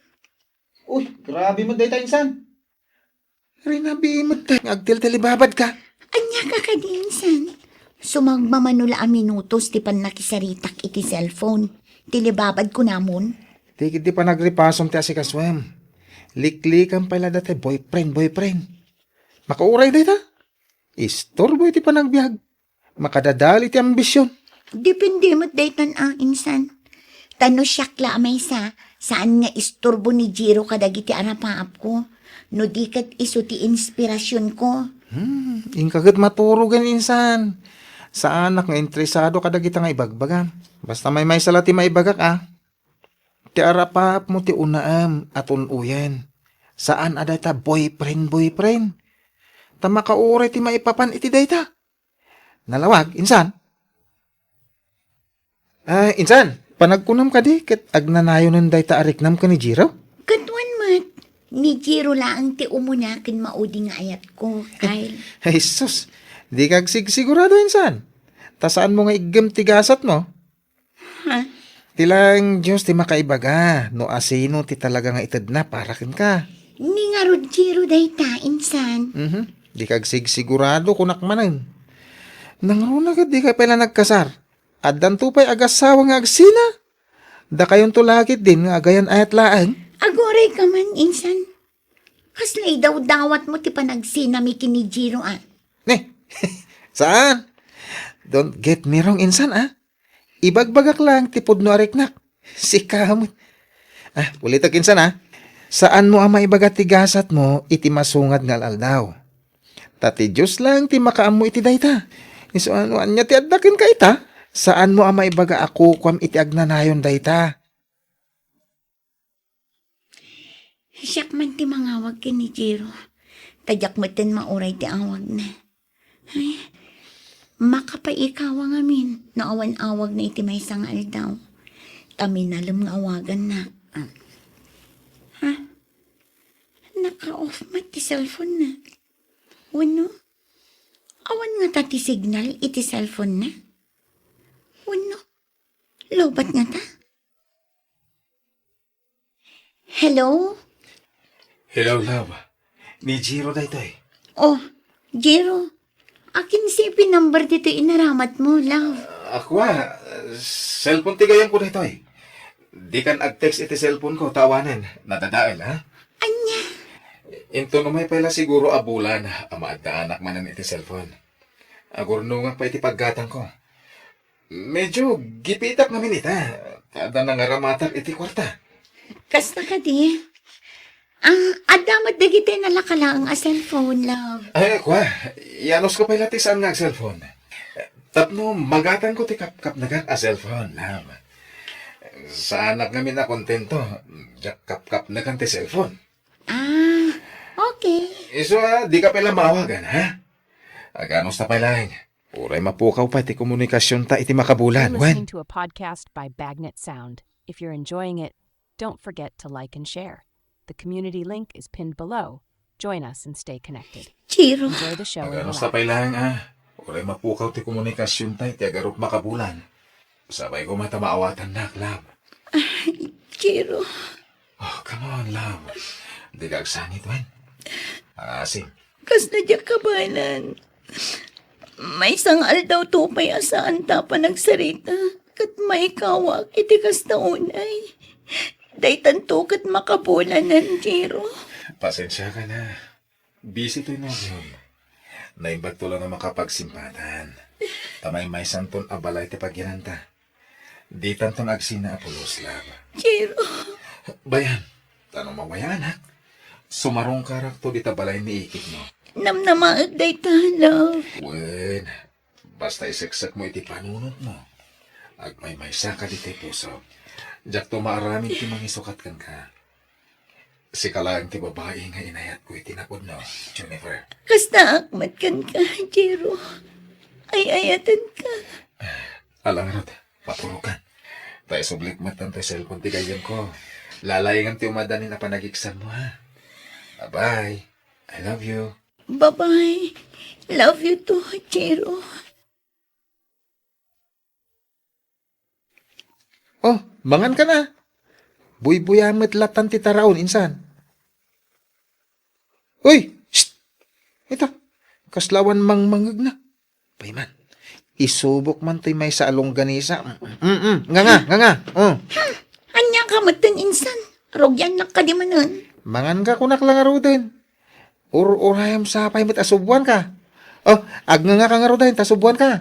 Uy, grabe mo day insan. Rinabi mo tayo. Agtil-talibabad ka. Anya ka kadinsan. Sumagmamanula a minutos ti pan nakisaritak iti cellphone. Tilibabad ko namon. Tikit di pa nagripasom ti asikaswem. Liklikan pala dati boyfriend. Makauray day ta. Istorbo iti pa nagbiag. Makadadali ti ambisyon. Depende mo't daytan ang insan. Tano siyakla amay saan nga isturbo ni Jiro kadagiti arapaap ko. No dikat iso ti inspirasyon ko. Ingkagat maturugan insan. Sa anak nga interesado kadagita nga ibagbagan. Basta may salati maibagak Ti arapap mo ti unaam at unuyen. Saan aday ta boyfriend. Tama ka ure ti maipapan iti dayta. Nalawag, insan. Insan, panagkunam ka di ket agnanayon ng dayta ariknam ka ni Jiro? Katwan mat. Ni Jiro laang ti umunakin maudi nga ayat ko, Kyle. Ay sus, di kag sigurado insan. Tasaan mo nga igam tigasat mo? Ha? Tilang Diyos ti makaibaga. No asino ti talaga nga itad na parakin ka. Ni nga rod Jiro dayta, insan. Di kag sigurado kunak manan. Nangruna ka di ka pala nagkasar. At dantupay agasawa nga agsina. Da kayon tulakit din nga agayan ayat laang. Agoray ka man, insan. Kaslay daw dawat mo ti panagsinami kini Jiro Saan? Don't get me wrong, insan Ibagbagak lang tipod no ariknak. Si kamot. Ulitak insan Saan mo ang maibagat tigasat mo, iti masungad nga aldaw. Tati Diyos lang ti makaam mo iti dayta. Iso anya ti addakin ka ita? Saan mo ang maibaga ako kwam iti agnanayon dayta? Siyak man ti mangawag kini Jiro. Tadyak mo tin mauray ti awag na. Ay, makapaikawa nga min. Naawan-awag na iti may sangal daw. Taminalam nga awagan na. Ha? Naka-off mat ti cellphone na. Wano? Awan nga ta ti signal iti cellphone na. Wano? Lobat nga ta? Hello? Hello, love. Ni Jiro da ito eh. Oh, Jiro. Akin si pinumber dito inaramat mo, love. Ako cellphone tigayan ko na ito eh. Di kan ag-text iti cellphone ko, tawanan. Nadadail, ha? Anya? Into no may pala siguro abulan, amaad na anak manan iti cellphone. Agurno nga pa iti paggatang ko. Medyo gipitak namin ita. Kada nangaramatak iti kwarta. Kasta ka di? Adamat dagiti nalakalang a cellphone, love. Ay, kwa. Yanos ko pala ti saan nga cellphone. Tapno, magatan ko ti kap-kap nagak a cellphone, love. Sa anak kami na kontento. Jak kap-kap na kan ti cellphone. Ah, okay. Iso di ka pala mawagan, ha? Aganos na pala Uray mapukaw pa ti komunikasyon ta iti You're makabulan, listening wen. to a podcast by Bagnet Sound. If you're enjoying it, don't forget to like and share. The community link is pinned below. Join us and stay connected. Chiro, Enjoy the show and Aganos na relax. pala Uray mapukaw ti komunikasyon ta iti agarot makabulan. Sabay ko mata maawatan na, love. Chiro. Oh, come on, love. Di kagsangit, wen. Asim. Kas na diya kabanan. May sangal daw tupay asaan ta pa nagsarita. Kat may kawak iti kas taunay. Daytan to kat makabulanan, Chiro. Pasensya ka na. Busy to yun. Naimbag to lang na makapagsimpatan. Tamay may santon abalay ti pagginanta. Di tanton agsina apulos lab. Chiro. Bayan, tanong mawaya anak. Sumarong karakto di tabalay ni ikit mo. Namnamaag daytan, love. Wen, basta iseksak mo iti panunot mo. Agmay may saka di ti puso. Diyak to maaramin ti mangisukat kan ka. Si kalaang ti babae nga inayat ko itinapod no, Jennifer. Kasta akmat kan ka, Chiro. Ay ayatan ka. Alang rod, papurukan. Tayo sublik matan tayo cellphone ti gayon ko. Lalayangan ti umadanin na panagiksan mo ha. Bye-bye. I love you. Bye-bye. Love you too, Chiro. Oh, mangan ka na. Buy-buyamet latan ti taraon, insan. Uy! Shh! Ito, kaslawan mangmangag na. Payman, isubok man to'y may sa alongganisa. Nga. Anya ka matan insan. Rogyan na ka di manan. Mangan ka kunak lang aro din. Urayam sapay met asubuan ka. Oh, agnganga ka nga ro din, tasubuan ka.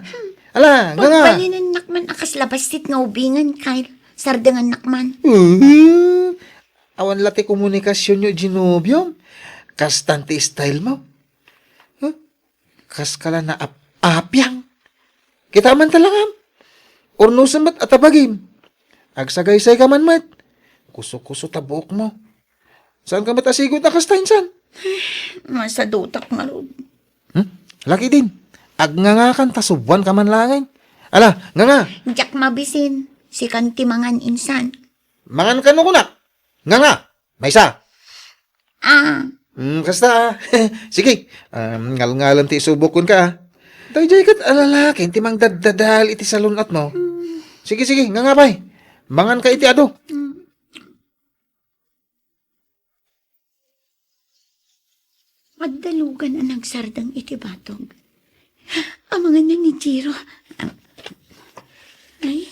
Ala, nga. Pagpalinan nakman akas labastit nga ubingan, Kyle. Sardangan nakman. Awan lati komunikasyon nyo, Ginobium. Kastante style mo. Huh? Kas kala na apyang. Kita man talangam. Ornusan mat atabagim. Agsagaysay ka man mat. Kuso-kuso tabuok mo. Saan ka matasigot na kastainsan? Masa dutak nga ro. Laki din. Agngangakan tasubuan ka man langin. Ala, nga. Jack mabisin. Si kanti mangan insan. Mangan ka no kunak. Nga. May isa. Ah, Kasta. Sige. Ngal-ngalan ti subukon ka. Dayjay kat alalaki. Ti mang dadadal iti salunat mo. Sige. Nga pay. Mangan ka iti ado. Magdalugan ang nagsardang iti batog. Amangan na ni Jiro. Ay,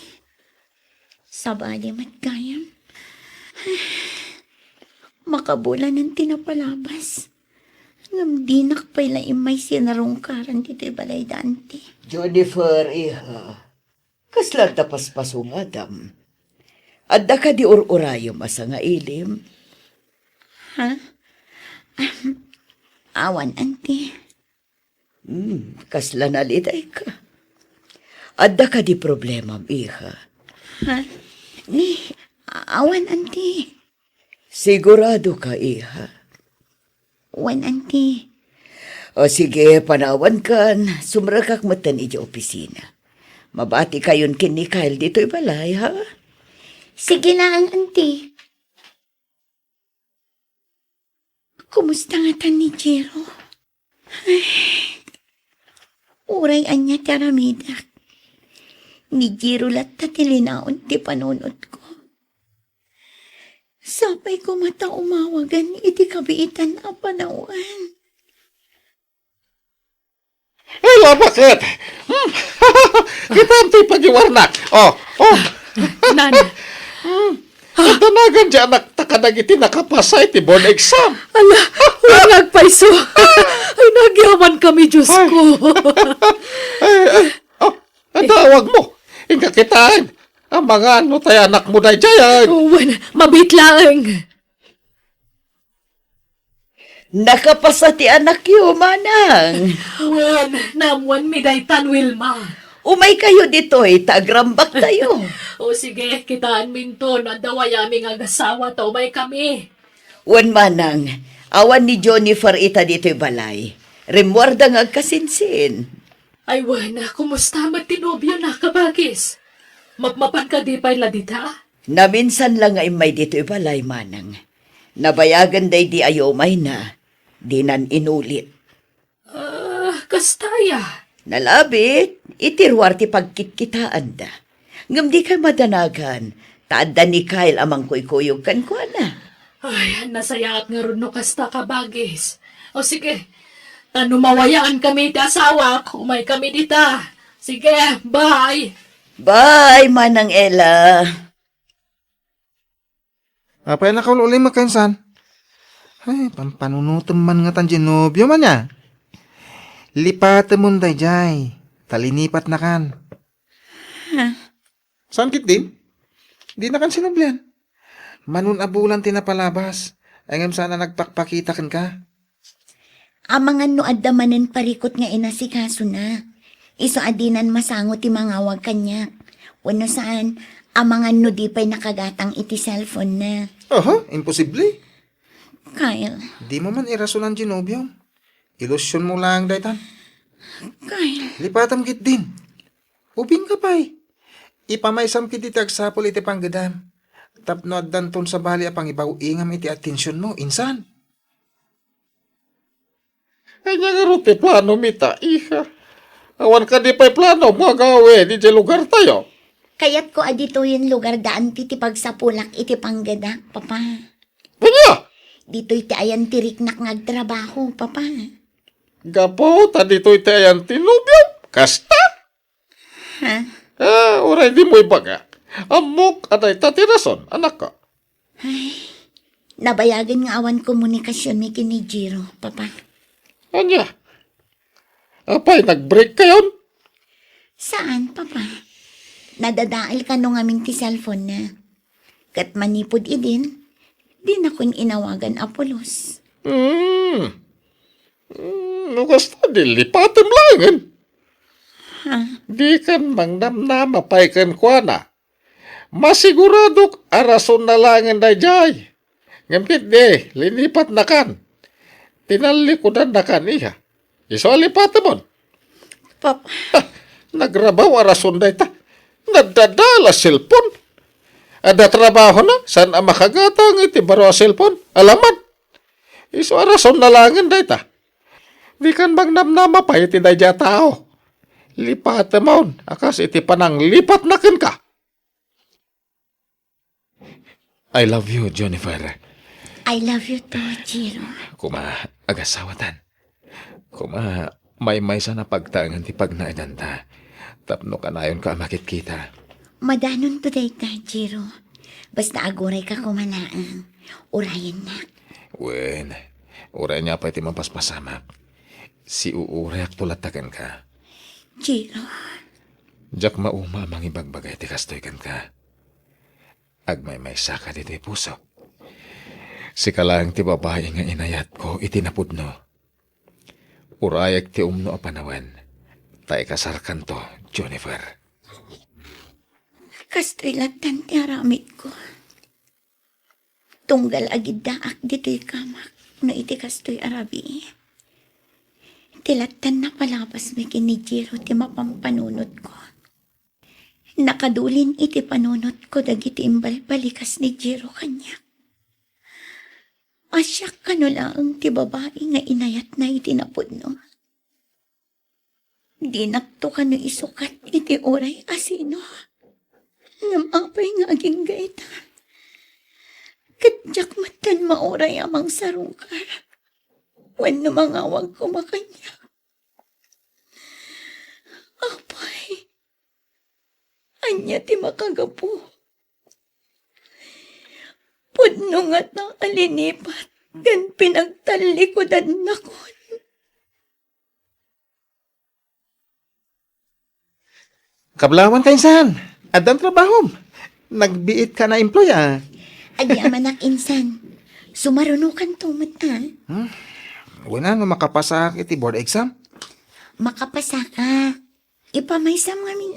sabali matgayam. Makabulan ng tinapalabas. Ngamdinak pala imay sinarungkaran dito balay dante. Jennifer, iha. Kaslan tapas pasumadam. Adda ka di ururayo masa nga ilim. Ha? Awan, auntie. Kaslan aliday ka. Adda ka di problema, iha. Ha? Ni, awan, auntie. Sigurado ka, iha. Wan, auntie. O sige, panawan kan. Sumrakak matan iji opisina. Mabati kayon kin ni Kyle dito'y balay, ha? Sige lang, auntie. Kumusta nga tan ni Jiro? Ay, uray anya taramidak. Ni Jiro latta tilinaon ti panunot ko. Sapay ko mata umawagan iti kabiitan na panawan. Ay, bakit? Kita ang ti pagiwarnak. Oh. Nan, Tanagan dyan anak takadag iti nakapasay ti board exam. ala, walang paiso. Ay, nagyaman kami, Diyos ko. Ang tawag mo. Inga kitaan. Ang mga ano tayo anak mo na dyan. Uwan, mabitlaang. Nakapasa ti anak yu, manang. Wan, namuan mi daytan, Wilma. Umay kayo dito'y, tagrambak tayo. O sige, kitaan minto na daway aming agasawa to may kami. Wan manang, awan ni Jennifer ita dito'y balay. Rimwarda nga kasinsin. Ay wana, kumusta matinobyo na kabagis? Mapmapan ka di pa'y ladita? Naminsan lang ay may dito'y balay manang. Nabayagan day di ayomay na. Di nan inulit. Kastaya. Nalabit, itirwar ti pagkitkitaan da. Ngam di ka madanagan, taadda ni Kyle amang kuykuyog kan ko na. Ay, nasayaat nga rin no kasta kabagis. O sige, mawayaan kami ti asawa, kumay kami dita. Sige, bye! Bye, Manang Ella. Apay na kaul ulit magkainsan. Ay, pampanunutan man nga tan Genobio man niya. Lipatan mo day jay. Talinipat na kan. Saan kit din? Di na kan sinublian. Manun abulan tinapalabas. Ayngam sana nagpakpakita kan ka. Amangan no adamanen parikot nga inasikaso na. Iso adinan masango ti mangawag kanya. Wano saan, amangan no di pa'y nakagatang iti cellphone na. Oho, imposible. Kyle, Di mo man irasunan Genobio. Ilusyon mo lang daytan. Kyle, Lipatam kit din. Ubing ka pa'y. Ipamaysam kit iti agsapol iti panggadam. Tapno at danton sa bali apang ibaw ingam iti atensyon mo, insan. Kanya nga rin ti plano mita, iha. Awan ka di pa'y plano, mga gawe, di di lugar tayo. kayat ko adito yung lugar daan ti pagsapulak iti panggada, papa. Kanya! Dito iti ayan tiriknak ngagtrabaho, papa. Gapo, ta dito iti ayan tinubyo. Kasta? Ha? Oray di mo ibaga. Amok, aday tatirason, anak ka. Nabayagan nga awan komunikasyon mi kini Jiro, papa. Anya? Apay, nag-break kayon? Saan, papa? Nadadaal ka nung aming ti cellphone na. Kat manipod idin, di na ko'y inawagan Apolos. Kasta di lipatem langan. Di kan mangnamnama pay kan kuana. Masiguradok arason na langan da jay. Ngampit de, linipat na kan. Tinalikodan na kan iha. Iso lipatem mon. Papa, Nagrabaw arason da ita. Nadadala cellphone. Ada trabaho na, saan ang makagatang iti baro cellphone? Alaman. Iso arason na langan da ita. Di kan magnamnama pa iti da jay tao. Lipat mon, akas iti panang lipat na ken ka. I love you, Jennifer. I love you too, Jiro. Kuma, agasawatan. Kuma, may sana pagtaangan ti pagnaidanta. Tapno kanayon ka makikita. Madanon to day ka, Jiro. Basta aguray ka kumalaan. Urayan na. Wen, uray niya pa iti mapaspasamak. Si uuray ak tulatakan ka. Jiro, Jak mauma mang ibagbagay ti kastoy kan ka. Agmay saka dito puso. Si kalang ti babae nga inayat ko itinapudno. Urayak ti umno a panawan. Tay kasarkan to, Jennifer. kastoy latan ti aramid ko. Tunggal agid daak dito'y kamak no iti kastoy arabi. Tilatan na palabas mi kini Jiro ti mapampanunot ko. Nakadulin iti panunot ko dagiti imbal balikas ni Jiro kanya. Asyak ka no lang ti babae nga inayat na itinapudno. Di nakto ka no isukat iti oray asino. Namapay nga aging gaita. Kadyak matan maoray amang sarungkar. Wan na mangawag ko makanya. Apay. Anya ti makagapu. Pudno nga ng alinipat. Gan pinagtalikodan na ko. Kablawan ka insan. Adang trabaho. Nagbiit ka na employa. Adi amanak insan. Sumarunukan tumot Wala no makapasak iti board exam. Makapasa ka. Ipamaysam ngamin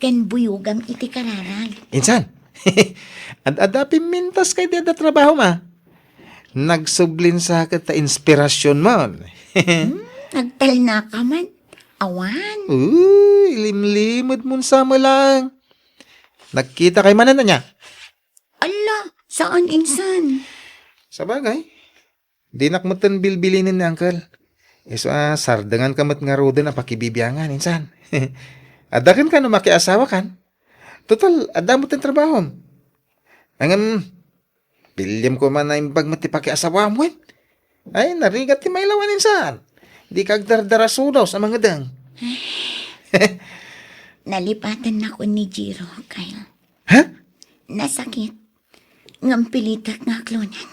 kan buyugam iti kararag. Insan, ad-adapi mintas kay di ada trabaho ma. Nagsublin sa kita inspirasyon mo. Nagtal na ka man. Awan. Uy, limlimod mo sa mo lang. Nagkita kay manan na niya. Ala, saan insan? Sa bagay, di nakmutan bilbilinin ni uncle. Iso sardangan kamot nga rodo na pakibibiyangan, insan. Adakan ka no makiasawa kan? Total, adamot ang trabaho. Angam, bilyam ko man na imbag mati pakiasawa mo. Ay, narigat ti may lawan insan. Di kagdardarasudaw sa mga dang. Nalipatan na ko ni Jiro, Kyle. Ha? Nasakit. Ngampilitak nga klonan.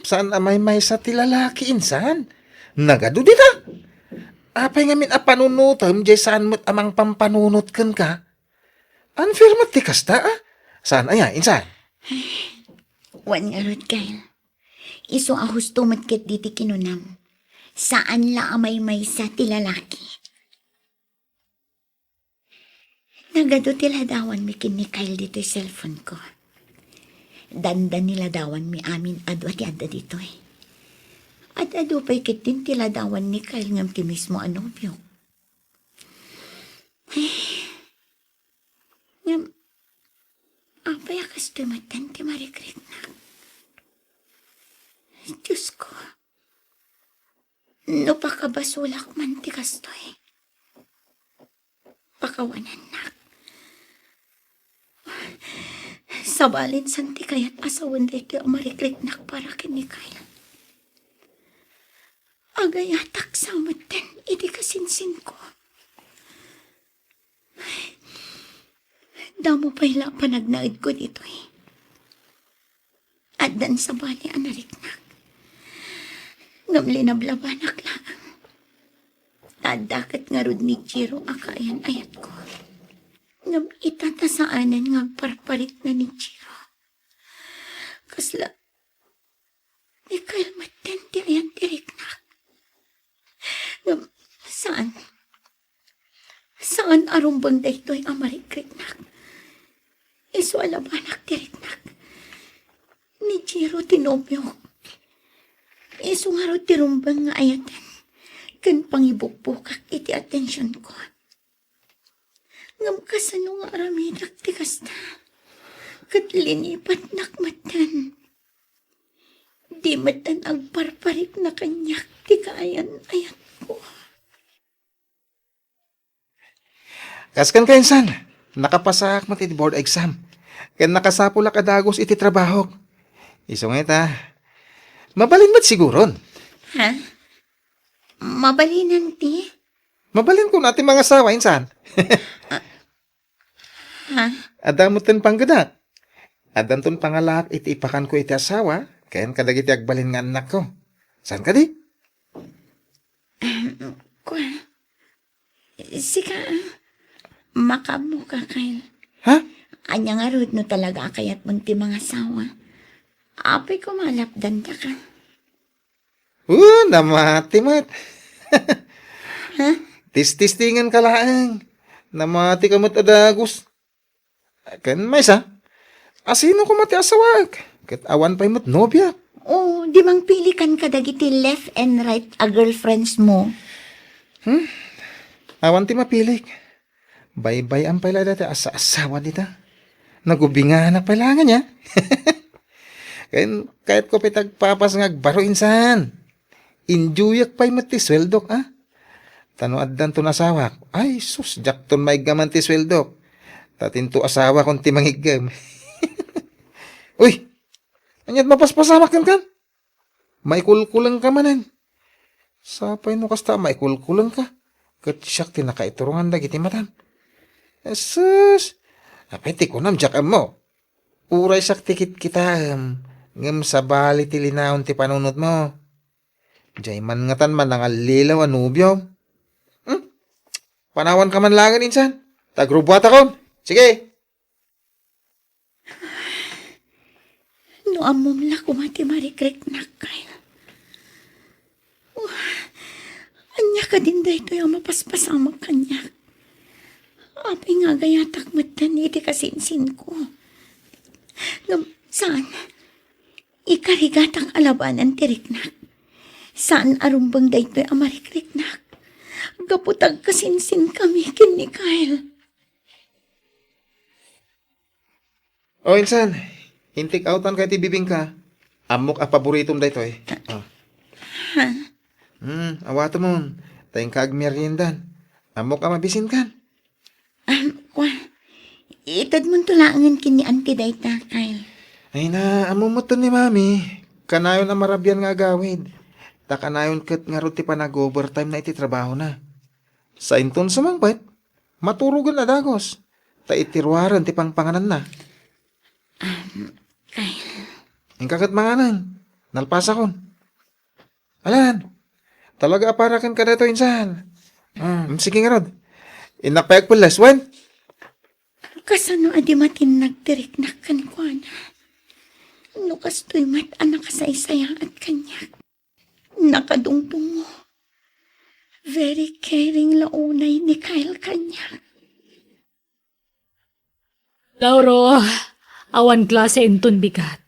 Saan amay may sa tilalaki insan? Nagado dita. Apay ngamin panunutom, jay saan mo't amang pampanunot kan ka? Unfair mat ti kasta, Saan aya, insan? Wan nga rod, Kyle. Iso ahus tumatkit diti kinunam. Saan la amay may sa tilalaki? Nagado tiladawan mi kin ni Kyle dito yung cellphone ko. Dandan niladawan mi amin adwa ti adda dito eh. At ado pa'y kitin tiladawan ni Kyle ngam ti mismo anobyo. Ngam, apay akas tumatan ti marikrik na. Diyos ko. No pakabasulak man ti kastoy. Pakawanan na. Sabalin santi kaya't asawan dito ang mariklik nak para kini Kyle. Agayatak sa matan, iti kasinsin ko. Damo pa'y panagnaid ko dito eh. At dan sa bali ang nariknak. Ngam linablabanak lang. At dakat nga rod ni Jiro akayan ayat ko. Ngam itatasaanan nga parparit na ni Jiro. Kasla, ni Kyle matenti ayan tiriknak. Ngam, saan? Saan arumbang daytoy amarikritnak? Iso alabanak tiriknak. Ni Jiro tinomyo. Iso nga ro tirumbang nga ayatan. Kan pangibukbukak iti atensyon ko. Ngam kasano nga aramidak ti kasta. Kat linipat nakmatan. Di matan agparparik na kanyak ti kaayan-ayat ko. Kaskan ka insan, nakapasak mo ti board exam. Kan nakasapula ka dagos iti trabaho. Iso nga ita, mabalin ba't siguron? Ha? Mabalinan ti? Mabalin ko natin mga asawa, insan. Ha? Adamutin panggadak. Adanton pangalak iti ipakan ko iti asawa, kayan kadagiti agbalin nga anak ko. Saan ka di? Kwa? Sika, makamu ka Kyle. Ha? Anya nga rod no talaga kayat munti mga sawa. Apay ko malapdan ka ka. Namati mat. Ha? Tis-tistingan ka laang. Namati ka mat adagos. Kan may sa? Asino ko mati asawag? Kat awan pa'y mat nobya. Oh, di mang pilikan ka dagiti left and right a girlfriends mo. Awan ti mapilik. Bay-bay ang pala dati asa-asawa dita. Nagubinga na pala nga niya. Kahit ko pitagpapas nga baro insan. Injuyak pa'y mati sweldok, Tano addan to nasawak. Ay, sus, jakton may gaman ti sweldok. Tatinto asawa kong ti manghigam. Uy, anyat mapaspasamak kan? May kulkulang ka manan. Sapay no kasta, may kulkulang ka. Kat siyak tinakaiturungan dagiti matan. Sus, apeti ko nam jakam mo. Uray sak tikit kita. Ngam sabali ti linaon ti panunot mo. Jay man ngatan man ang alilaw anubyo. Panawan ka man langan insan. Tagrubuat ako. Sige. No amom la kumati marikrek na Kyle. Anya ka din day dayto yung mapaspasamang kanya. Apay nga gayatak matan iti kasinsin ko. Saan? Ikarigatang alabanan ti riknak. Saan arumbang dayto yung amarikriknak? Gaputag kasinsin kami kin ni Kyle. O, insan. Intik outan kay ti bibingka. Amok a paboritom dayto eh. Oh. Awato mo. Tayong kaag meriendan. Amok a mabisin kan. Kwa, itad mong tulangan kin ni Auntie Dayta, Kyle. Ay na, amumoton ni mami. Kanayon na marabyan nga agawid. Ta kanayon kat nga ruti pa nag-overtime na iti trabaho na. Sa inton sumangpet, maturugan na dagos. Ta itirwaran ti pangpanganan na. Kyle, Ang kakat manganan. Nalpasa kon. Alan, talaga aparakan ka na to insan. Sige nga rod. Inapayag po last one. kasano adi matin nagtirik na kankwana. Nukas to'y mat anak kasaysaya at kanya. Nakadungtungo. Very caring launay ni Kyle kanya. Lauro, awan klase inton bigat.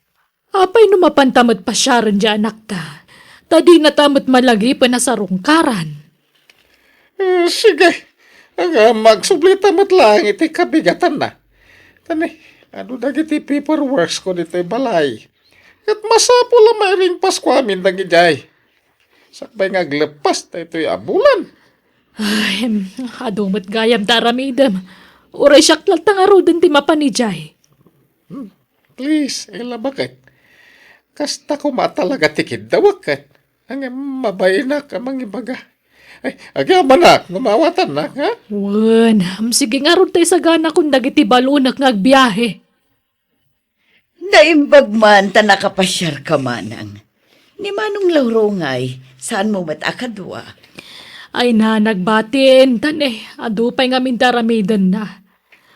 Apay numapantamad pa siya rin dyan anak ta. Tadi natamot malagi pa na sa rungkaran. Sige. Ang magsublita mo't lang iti kabigatan na. Tani, ano dagiti paperworks ko dito balay. At masapo lang mairing Pasko amin dagijay. Sakbay nga aglepas na ito'y abulan. Ay, adumot gayam taramidam. Uray siyak lang tangaro din ti mapanijay. Please, bakit? Kasta ko matalaga tikid dawakat. Ang mabay na ka mangibaga. Ay, agyaman na, numawatan na, ha? Wan, sige nga ron tayo sa gana kung dagiti balunak nga agbiyahe. Naimbag man ta nakapasyar ka manang. Ni manong lauro ngay, saan mo matakadwa? Ay na, nagbatin, tane, adupay nga mintaramidan na.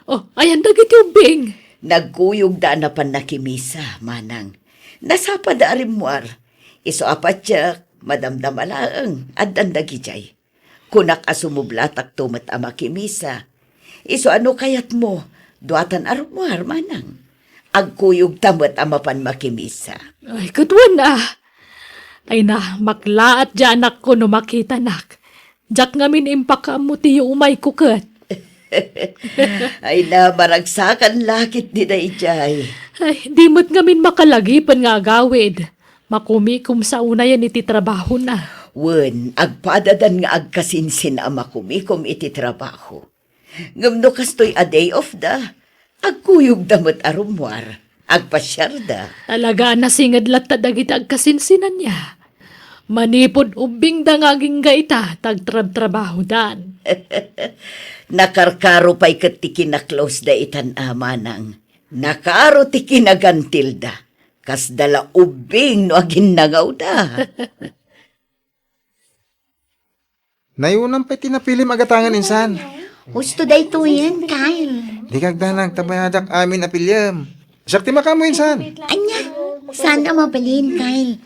Oh, ayan dagiti ubing. Nagkuyog da na pan nakimisa, manang. Nasapa da arimwar. Iso apatyak, madamdamalaang, at dandagijay. Kunak asumublatak tumat amakimisa. Iso ano kayat mo, duatan arimwar, manang. Agkuyog tamat amapan makimisa. Ay, katwan na. Ay na, maklaat dyan anak ko no makita nak. Jak ngamin impaka mo tiyo umay kukat. Ay na, maragsakan lakit di na ijay. Ay, di mo't ngamin makalagipan nga agawid. Makumikum sa una yan iti trabaho na. Wen, agpadadan nga agkasinsin ama kumikom iti trabaho. Ngamno kastoy a day off da. Agkuyog damot arumwar. Agpasyar da. Talaga nasingad lat dagiti agkasinsinan niya. Manipod ubing dangaging gaita tagtrab-trabaho dan. Nakarkaro pa'y katiki na close da itan amanang. Nakaro tiki na gantil da. Kas dala ubing no agin nangaw da. Nayunang pa'y tinapilim agatangan insan. Gusto dayto yan, Kyle. Di kagdanag tabayadak amin apilyam. Sakti makamo insan. Anya, sana mabalin, Kyle.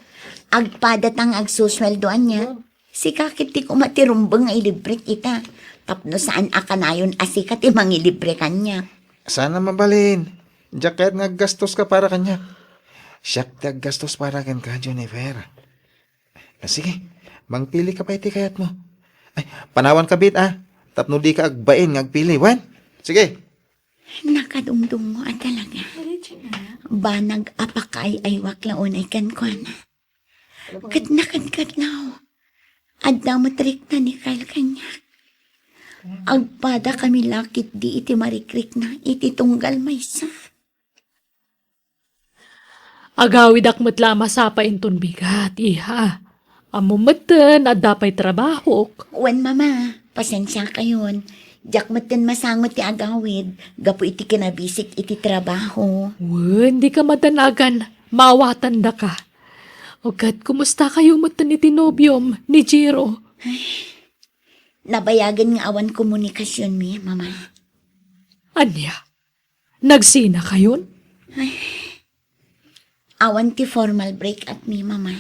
Agpadatang agsusweldoan niya. Si kakit ti kumatirumbang nga ilibre kita. Tapno saan akanayon asikat imang ilibre kanya. Sana mabalin. Jacket nga gastos ka para kanya. Siyak ti gastos para kan ka, Jennifer. Sige, mangpili ka pa iti kayat mo. Ay, panawan ka bit Tapno di ka agbain nga agpili, wan? Sige. Nakadungdung mo talaga. Banag apakay ay waklaunay kan ko na. Kat nakadkadlaw. Adda matrik na ni Kyle kanya. Agpada kami lakit di iti marikrik na iti tunggal maysa. Agawid akmat lama sa painton bigat, iha. Amumatan at dapay trabaho. Wan mama, pasensya kayon. Diyak matin masangot ti agawid. Gapo iti kinabisik iti trabaho. Wan, di ka matanagan. Mawatan da ka. Ogat, kumusta kayo matan ni Tinobium, ni Jiro? Nabayagan nga awan komunikasyon mi, mama. Anya? Nagsina kayon? Awan ti formal break at mi, mama.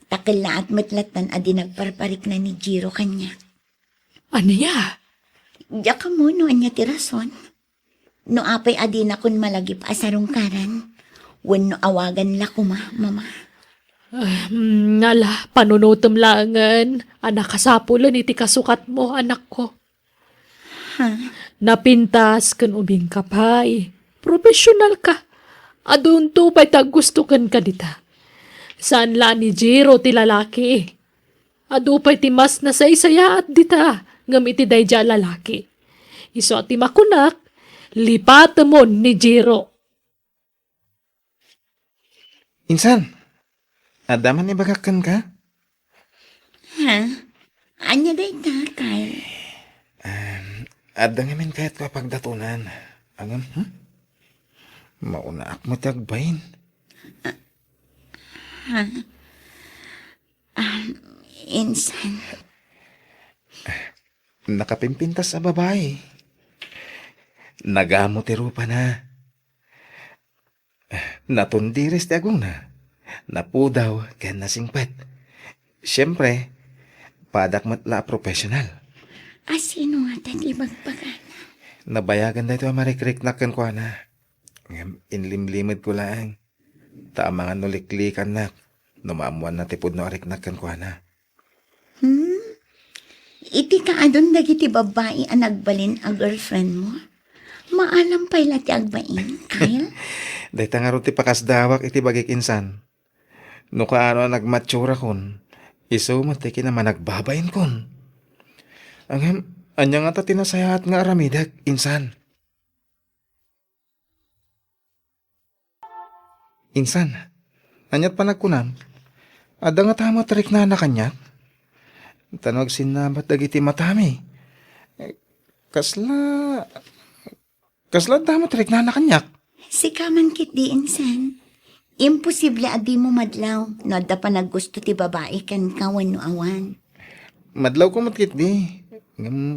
Takil na at matlatan adi nagparparik na ni Jiro kanya. Ano ya? Diyak ka mo no anya ti rason. No apay adi na kun malagip asarong karan. Wenno awagan la ko mama. Nala, panunutom langan. Anak kasapulan iti kasukat mo, anak ko. Napintas kan ubing kapay. Profesional ka. Adun to pa'y gusto kan ka dita. Saan la ni Jiro ti lalaki? Adu pa'y ti mas na saysaya at dita. Ngam iti dayja lalaki. Iso at ti makunak, lipatamon ni Jiro. Insan, adaman ni bagakan ka? Ha? Anya day ta, Kyle? Ada ngamin kahit kapagdatunan. Angam, mauna ak matagbayin. Insan. Nakapimpintas sa babae. Nagamo ti rupa na. Natundiris ti agong na. Napudaw kaya nasingpet. Siyempre, padak matla professional. Asino nga tan ibagbagan? Nabayagan na ito marikrik na kan kwa na. Inlimlimid ko lang. Ta mga nuliklikan na. Numamuan na tipod no arik na kan kwa na. Iti ka adon dagiti babae ang nagbalin ang girlfriend mo? Maalam pa'y lati agbain, Kyle? Dahil tangarot ti pakasdawak iti bagik insan. No kaano nagmatsura kon. Iso mo ti kinaman nagbabayin kon. Anya nga ta tinasayahat nga aramidak, insan. Insan, anyat pa nagkunam. Ada nga tama tarik na kanya. Tanwag sinabat dagiti matami. Kasla tama tarik na kanyak. Si kaman kit di insan. Imposible adi mo madlaw. No adda pa naggusto ti babae kan kawan no awan. Madlaw ko matkit di.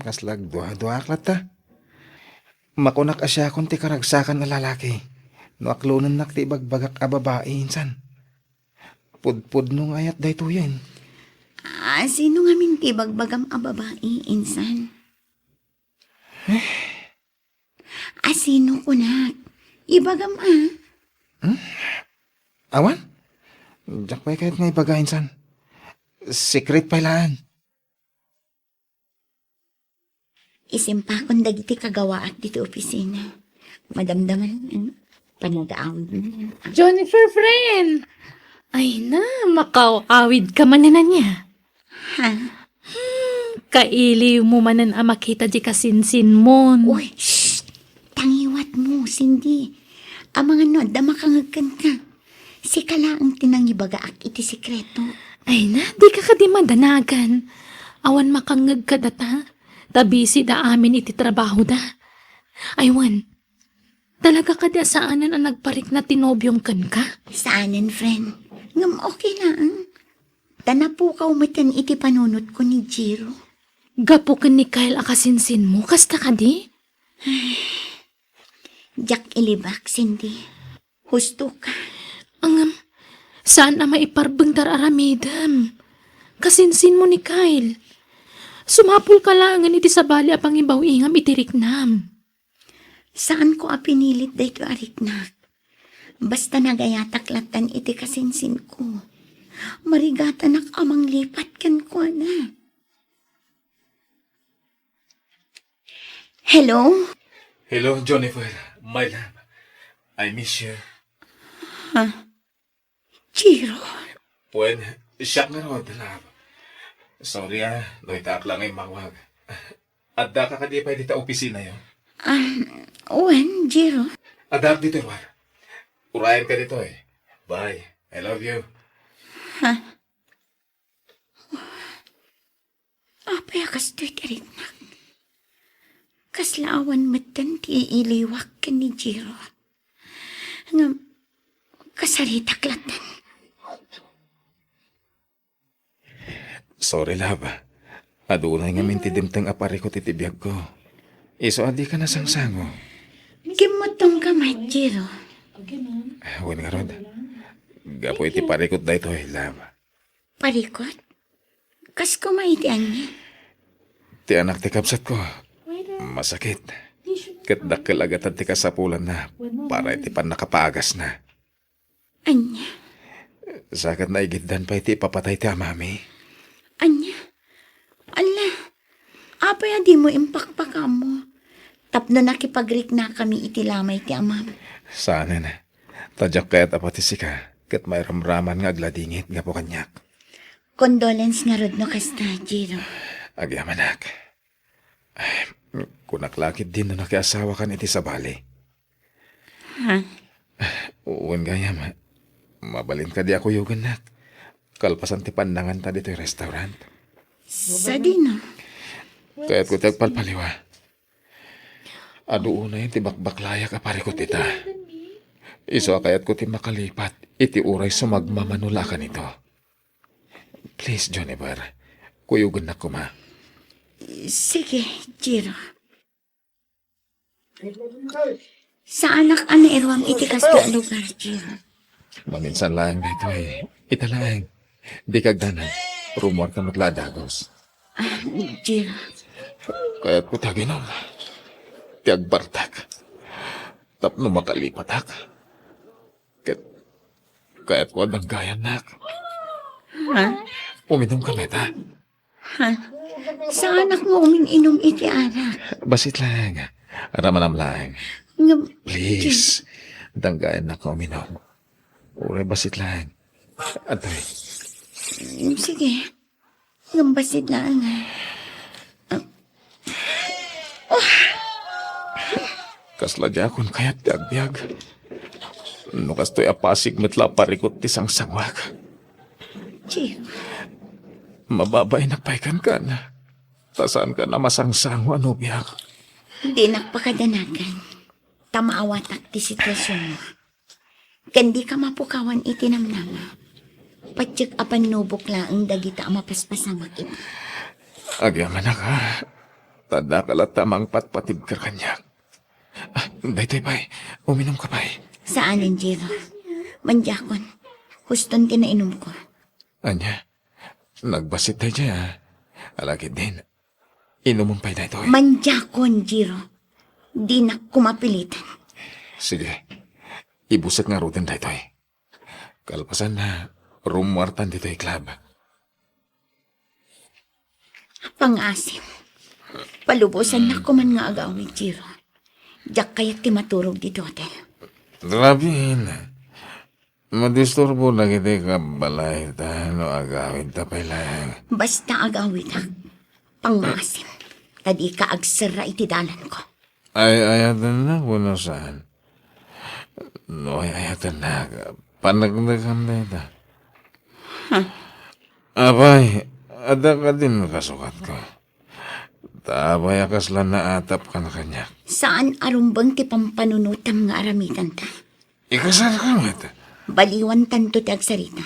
Kaslag duha-duha aklat ta. Makunak asya kon ti karagsakan na lalaki. No aklonan nak ti bagbagak a babae insan. Pudpud nung ayat dayto yan. Sino nga minti bagbagam a babae, insan? Sino ko na? Ibagam Awan? Diyak pa kahit nga ibaga insan. Secret pa ilaan. Isimpakon dagiti kagawa at dito opisina. Madamdaman, panagaawin. Jennifer, friend! Ay na, makawawid ka man na niya. Ha? Kailiw mo manan a makita di kasinsin mo. Uy, shh! Tangiwat mo, Cindy. Ang mga no, damakangagkan ka. Si kala ang tinangibagaak iti sikreto. Ay na, di ka kadimadanagan. Awan makangag ka data. Tabisi da amin iti trabaho da. Aywan, talaga ka da saanan ang nagparik na tinobyong kan ka? Saanan, friend? Ngam okay lang. Tanapukaw matan iti panunot ko ni Jiro. Gapo ka ni Kyle akasinsin mo, kasta ka di? Jack ilibak, Cindy. Husto ka. Saan na maiparbeng tararamidam? Kasinsin mo ni Kyle. Sumapul ka lang iti sabali apang ibaw ingam itirik nam. Saan ko apinilit dayto ariknak? Basta nagayataklatan iti kasinsin ko. Marigatan ak amang lipat kan ko na. Hello? Hello, Jennifer. My love. I miss you. Jiro? Pwen, siya nga ro, love. Sorry noy taak lang ay mawag. Adda ka kadi pa dita opisina yo. When, Jiro? Adap dito, War. Urayan ka dito eh. Bye. I love you. Apay kastoy tariknak. Kaslaawan matan ti iliwak ka ni Jiro. Ngam, kasaritaklatan. Sorry, love. Adunay nga mintidimtang apari ko titibiyag ko. Iso adi ka nasangsango. Gimotong kamay, Jiro. Wen nga rod. Gapo iti parikot da ito, love. Parikot? Kas kumaitian niya? Ti anak ti kapsat ko. Masakit. Kat dakkel agad ti kasapulan na para iti pan nakapaagas na. Anya, Sakat na igiddan pa iti papatay ti amami. anya. Ala, apay di mo impakpaka mo. Tapno nakipagrik na kami iti lamay ti amam. Sana na. Tadyak kaya't apati sika. Kat may ramraman nga agladingit nga po kanyak. Condolence nga rod no kasta, Jiro. Agyamanak. Ay, kunaklakit din na nakiasawa kan iti sa bali. Ha? Uwan gayam. Mabalin ka di ako yugan nak. Kalpasan ti pandangan ta dito yung restaurant. Sa dino. Kaya't ko tagpalpaliwa. Ado una yung tibakbaklaya ka pare ko tita. Iso kaya't ko ti makalipat. Iti uray sumagmamanula ka nito. Please, Joniver. Kuyugan na ko ma. Sige, Jiro. Sa anak ana irwang itikas ka lugar, Jiro. Maminsan lang dito eh. Italaeng. Di kagdanan. Rumor ka matladagos. Jiro. Kaya't ko taginom. Tiagbartak. Tapno makalipatak. Kaya't ko adang gayan nak. Ha? Uminom ka meta. Ha? Sa anak mo uminom iti anak. Basit lang. Aramanam lang. Nga, Please. Danggayan na ka uminom. Ure basit lang. Atoy. sige. Ngambasid lang. Kasladya akong kaya't tiagbiag. No kastoy apasig metla parikot ti sangsangwag. Jiro. Mababay nakpaikan ka na. Tasan ka na masangsangwa no biyak. Hindi nakpakadanagan. Tamaawatak ti sitwasyon mo. Kandi ka mapukawan itinamnama. Patsik apan nubok laang dagita ang mapaspasamak ito. Agyaman na ka. Tada ka tamang patpatib ka kanyak. Daytoy pa'y. Uminom ka pa'y. Saanin, Jiro? Manjakon. Huston tinainom ko. Anya, nagbasit tayo dyan. Alakit din. Inumun pa'y daytoy. Manjakon, Jiro. Di na kumapilitan. Sige. Ibuset nga rutin daytoy. Kalpasan na rumwartan dito'y club. Pangasim. Palubusan na ko man nga agawin, Jiro. Diyak kaya't ti maturog di hotel. Rabin. Madisturbo na kita ka balay no agawin tapay lang. Basta agawin ha. Pangasim. Tadi ka agsara iti dalan ko. Ay ayatan na kuno saan. No ay ayatan na panagdagan na ita. Abay, ada ka din kasukat ko. Tabay akas lang na atap ka na kanya. Saan arumbang ti pampanunutam nga aramitan ta? Ikasal ka nga ita. Baliwan tanto ti agsarita.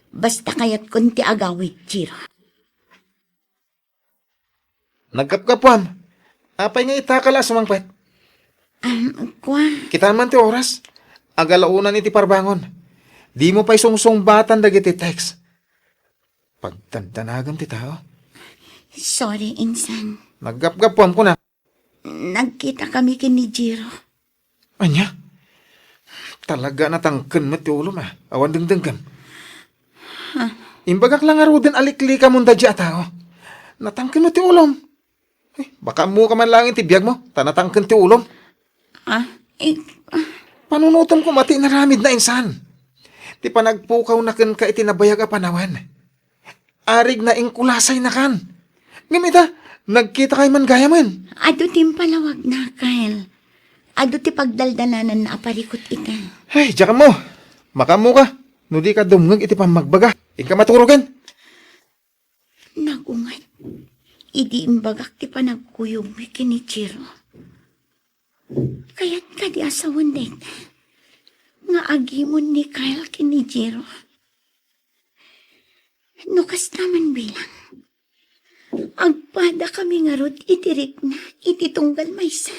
Basta kayat kun ti agawid, Jiro. Nagkapkapuam. Apay nga itakala sumangpet. Kwa, Kita man ti oras. Agalaunan iti parbangon. Di mo pa'y sungsung-batan dagiti text. Pagtantanagan ti tao. sorry, insan. Naggapgapuam ko na. Nagkita kami kini Jiro. Anya? Talaga natangken mo ti ulo ma. Awan dengdenggan. Imbagak lang aro din aliklika mong dadya tao. Natangken mo ti ulom. Baka mo ka man lang ti biyag mo. Tanatangken ti ulom. Panunutom ko mati naramid na insan. Ti panagpukaw na ken ka iti nabayag a panawan. Arig na ingkulasay na kan. Ngamita, nagkita kay man gaya man. Ado tim palawag na, Kyle. Ado ti pagdaldalanan na aparikot ita. Ay, diyan mo. Makamu ka. No di ka dumngag iti pamagbaga. Ika maturugan. Nagungat. Idi imbagak ti panagkuyog mi kini Jiro. Kaya't ka di asawan din. Nga agimon ni Kyle kini Jiro. Nukas naman bilang. Agpada kami nga rod itirik na ititunggal maysa.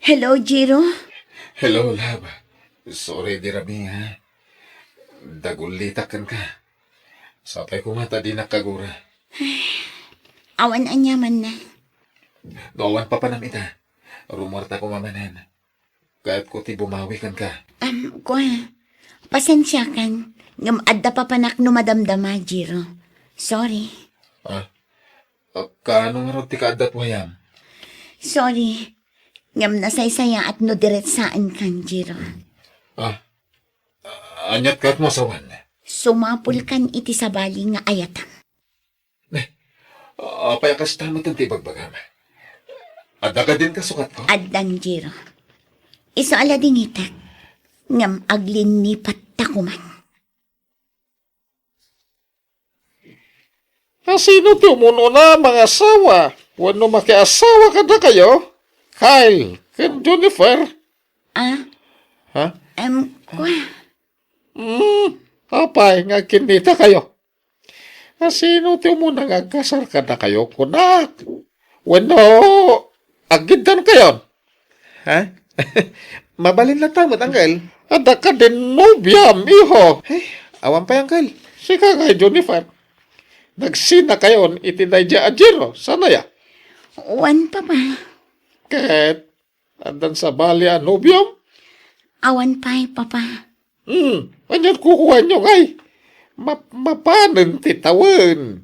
Hello, Jiro? Hello, love. Sorry, di rabi ha. Dagulitakan ka. Sapay ko mata di nakagura. Awan anyaman na. Doawan pa ita. Rumorta ko mamanan. Kahit ko ti bumawi kan ka. Kwa, pasensya kan. Ngam adda pa panak no madamdama, Jiro. Sorry. Kaano nga ro ti kaadat wayam? Sorry. Ngam nasaysaya at no diretsaan kan, Jiro. Anyat ka't mo sawan. Sumapul kan iti sabali nga ayatan. Apay kas tama ti bagbagama. Adda ka din kasukat ko? Addan, Jiro. Iso ala dingitak. Ngam aglin ni patakuman. Sino ti umuno na mga asawa? Wano makiasawa ka na kayo? Kyle, ken Jennifer. Ha? Kwa, Apay, nga kinita kayo. Sino ti umuna nga kasar ka na kayo, kunak? Wano, agidan kayo. Ha? Mabalin lang tamo, Uncle. Ada ka din nobyam, iho. Awan pa, Uncle. Sika kay Jennifer. Nagsina kayon itinay dya ajiro. Sana ya? wan pa ba? Ket, andan sa bali anobyam? Awan pa'y papa. Anyan kukuha nyo ngay. Mapanan titawan.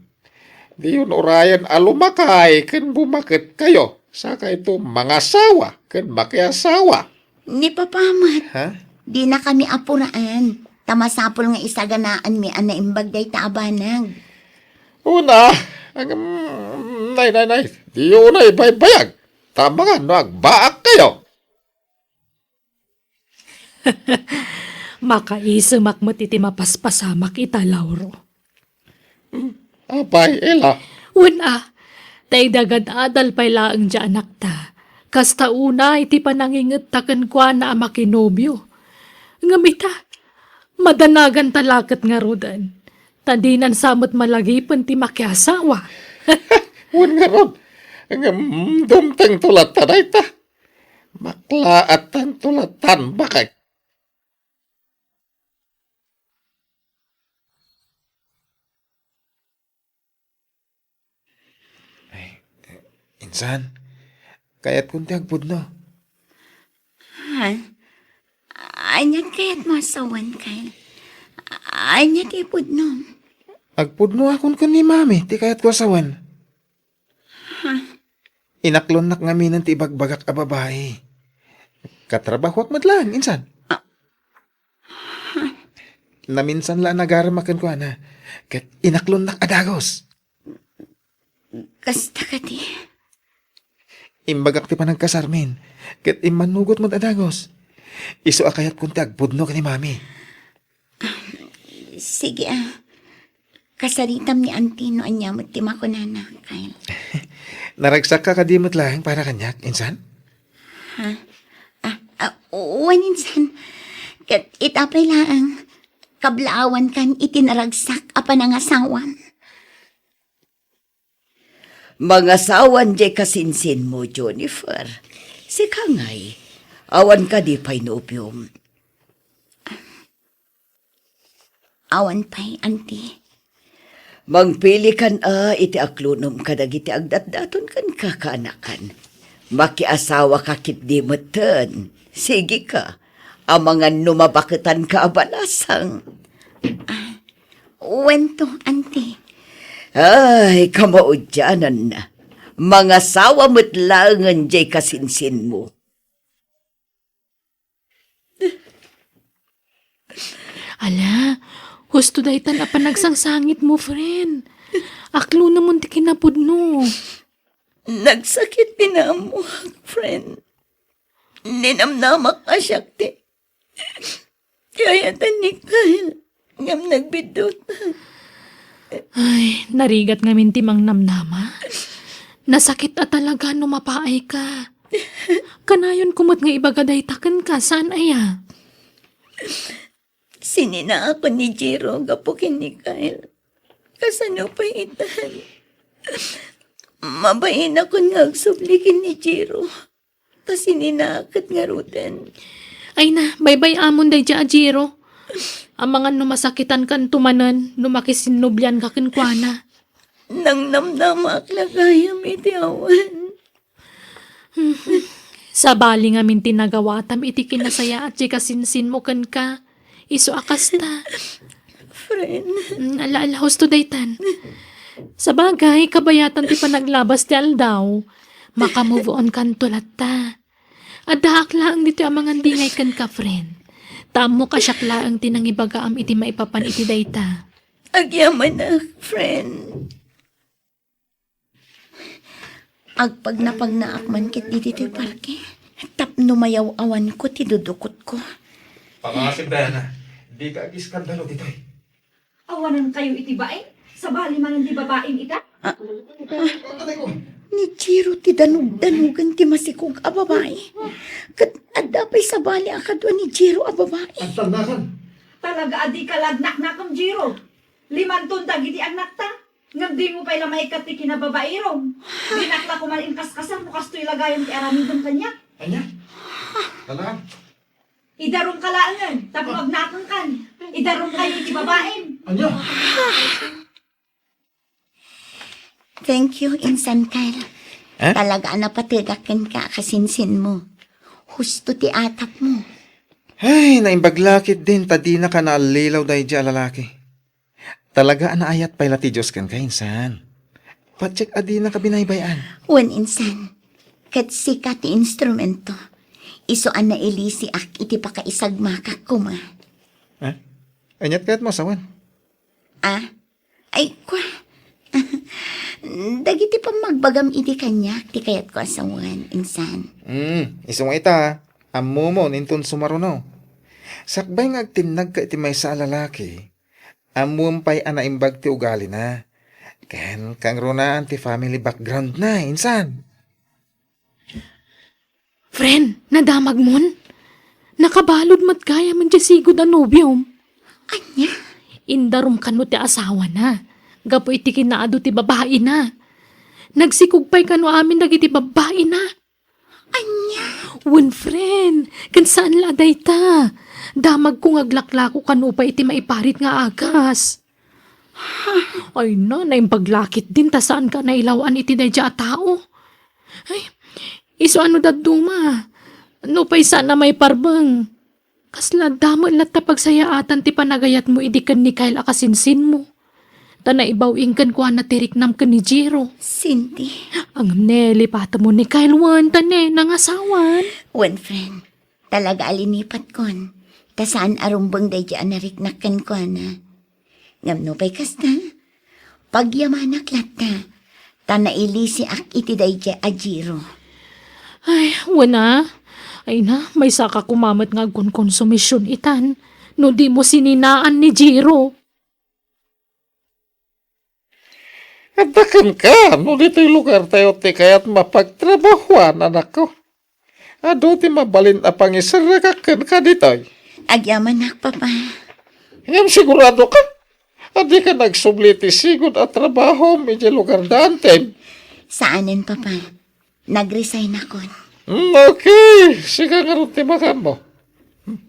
Di yun orayan alumakay kan bumakit kayo. Saka ito mga asawa kan makiasawa. Ni papamat. Ha? Di na kami apuraan. Tamasapol nga isaganaan mi ana imbagday taabanag. Una, nay. Di yun na ibaybayag. Tama nga, no, agbaak kayo. Makaisamak mo iti mapaspasamak ita, Lauro. Abay, ela. Una, tay dagad adal pay laang dya anak ta. Kasta una, iti pananginget taken kwa na amakinobyo. Ngamita, madanagan talakat nga rodan. Tadinan samot malagipan ti makiasawa. Wan nga ron. Dumteng tulatan ay ta. Maklaatan tulatan. Bakit? Insan, kaya't kunti agpudno. Ha? Anyat kaya't masawan kay. Anyat ipod no. Agpudno akon kan ni mami, ti kaya't ko asawan. Inaklon nak ngaminan ti ibagbagak a babae. Katrabaho at madlang, insan. Naminsan la nagaramakan ko ana. Kat inaklon nak adagos. Kasta ka di. Imbagak ti panagkasarmin. Kat imanugot mo adagos. Iso akayat kunti agpudno ka ni mami. Sige kasaritam ni Antino anyamot ti makunana, Kyle. Naragsak ka kadimot lang para kanyak, insan? Uwan insan. Kat itapay laang. Kablaawan kan itinaragsak apa nangasawan. Mga sawan jay kasinsin mo, Jennifer. Si Kangay, awan ka di pa'y nobyom. Awan pa'y, auntie. Mangpili kan iti aklunom kadag iti agdatdaton kan kakaanakan. Makiasawa kakit di meten. Sige ka, amangan numabakitan ka abalasang. Wento, auntie. Ay, kamaudyanan na. Mga sawa mo't langan jay kasinsin mo. Ala, husto day tan apa nagsangsangit mo, friend. Aklo naman ti kinapudno. Nagsakit pinamo, friend. Ninamnamak asyak ti. Kayatan ni Kyle. Ngam nagbidot. Ay, narigat nga minti mang namnama. Nasakit at talaga no mapaay ka. Kanayon kumot nga ibagaday taken ka, saan aya? Sinina ako ni Jiro gapukin ni Kyle. Kasano pa itan. Mabayin ako nga agsublikin ni Jiro. Kasi ninakit nga ruten. Ay na, bye-bye amon day dya, Jiro. Ang mga numasakitan kan tumanan, numakisinubyan ka kinkwana. Nang namnamak lagayam iti awan. Sa bali nga min tinagawatam iti kinasaya at kasinsin mo kan ka. Iso akas ta. Friend, Alaala husto daytan. Sa bagay, kabayatan ti panaglabas ti aldaw. Makamove on kan tulat ta. Adahak lang dito ang mga dingay kan ka, friend. Tamo ka syakla ang tinangibagaam iti maipapan iti dayta. agyaman na, friend. Agpag napagnaakman kit diti ti parke. Tapno mayaw awan ko ti dudukot ko. Pangasip na yan, ha? Di ka agiskandalo dito, eh. Awanan kayo iti bae? Sa bali man di babaeng ita? Ni Jiro ti danugan ti masikog a babae. Kat adapay sa bali akadwa ni Jiro a babae. Talaga adi kalagnak na kang Jiro. 5 tundag iti agnak ta. Ngam di mo pa'y lamay kat ti kinababairong. Dinakla ko man inkaskasan mo kasto'y lagayan ti aramidong kanya. Anya? Talaan. Idarong kalaangan, tapos agnakang kan. Idarong kayo iti babaeng. Anya? Thank you, Insan Kyle. Eh? Talaga napatigakin ka kasinsin mo. Husto ti atap mo. Ay, naimbaglakit din, tadina ka na alilaw dahi di alalaki. Talaga anaayat pa'y lati Diyos kan kainsan. Patsik adina ka binaybayan. Wen Insan, kat sika ti instrumento. Isuan na ilisi ak iti pakaisagmakak ko ma. Anyat kaya't mo sawan. Ah? Ay, kwa. Dagiti pa magbagam iti kanya, ti kayat ko asawan, Insan. Isong ita, ammo mo, nintun sumaruno. Sakbay nga agtinag ka iti may sa lalaki, ammo pa'y anaimbag ti ugali na. Ken, kang runaan ti family background na, Insan. Friend, nadamag mon? Nakabalod mat kaya man di sigod ang nobyom. Anya? Indarom kano ti asawa na. Gapo iti kinaado ti babae na. Nagsikog pa'y kano amin dagiti babae na. Anya? Wen friend, kan saan laday ta? Damag kong aglaklako kano pa iti maiparit nga agas. Ay na, paglakit din ta saan ka nailawan iti dadya a tao. Ay, iso ano daduma? No pa'y sana may parbang. Kasla damon lat ta pagsayaatan ti panagayat mo idikan ni Kyle akasinsin mo. Ta naibawing kan kuha na tiriknam ka ni Jiro. Cindy. Ang nelipata mo ni Kyle wan tane nangasawan. Wen friend, talaga alinipat kon. Ta saan arumbang day dyan nariknakan ko na. Ngam no pa'y kasta. Pagyamanak lata. Ta nailisi ak iti day dyan ajiro. Ay, wana. Ay na, may saka kumamat nga konsumisyon itan. No di mo sininaan ni Jiro. Adakan ka, no dito'y lugar tayo ti kaya't mapagtrabahuan, anak ko. Ado ti mabalin a pangisarakakan ka dito'y. Agyaman nak, papa. Ngam sigurado ka. Adi ka nagsubli ti sigod at trabaho medyo lugar dantem. Saanin, papa? Nag-resign ako. Okay, sige nga rin ti makan mo.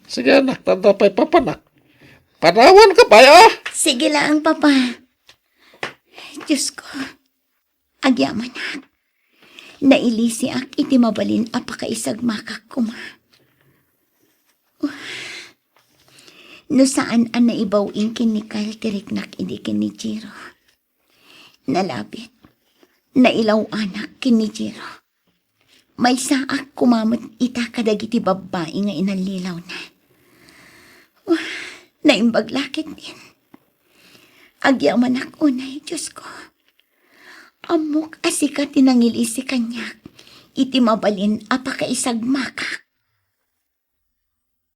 Sige anak, tanda pa'y papanak. Panawan ka ba, ah? Sige lang, papa. Diyos ko, agyaman ak. Nailisi ak iti mabalin apakaisagmakak kuma. No saan ang naibawing kinikal tiriknak idi kini Jiro. Nalapit, nailaw anak kini Jiro. May saak kumamot ita kadagiti babae nga inalilaw na. Naimbaglakit din. Agyaman ak unay, Diyos ko. Amok asika tinangilisi kanyak. Iti mabalin apakaisagmakak.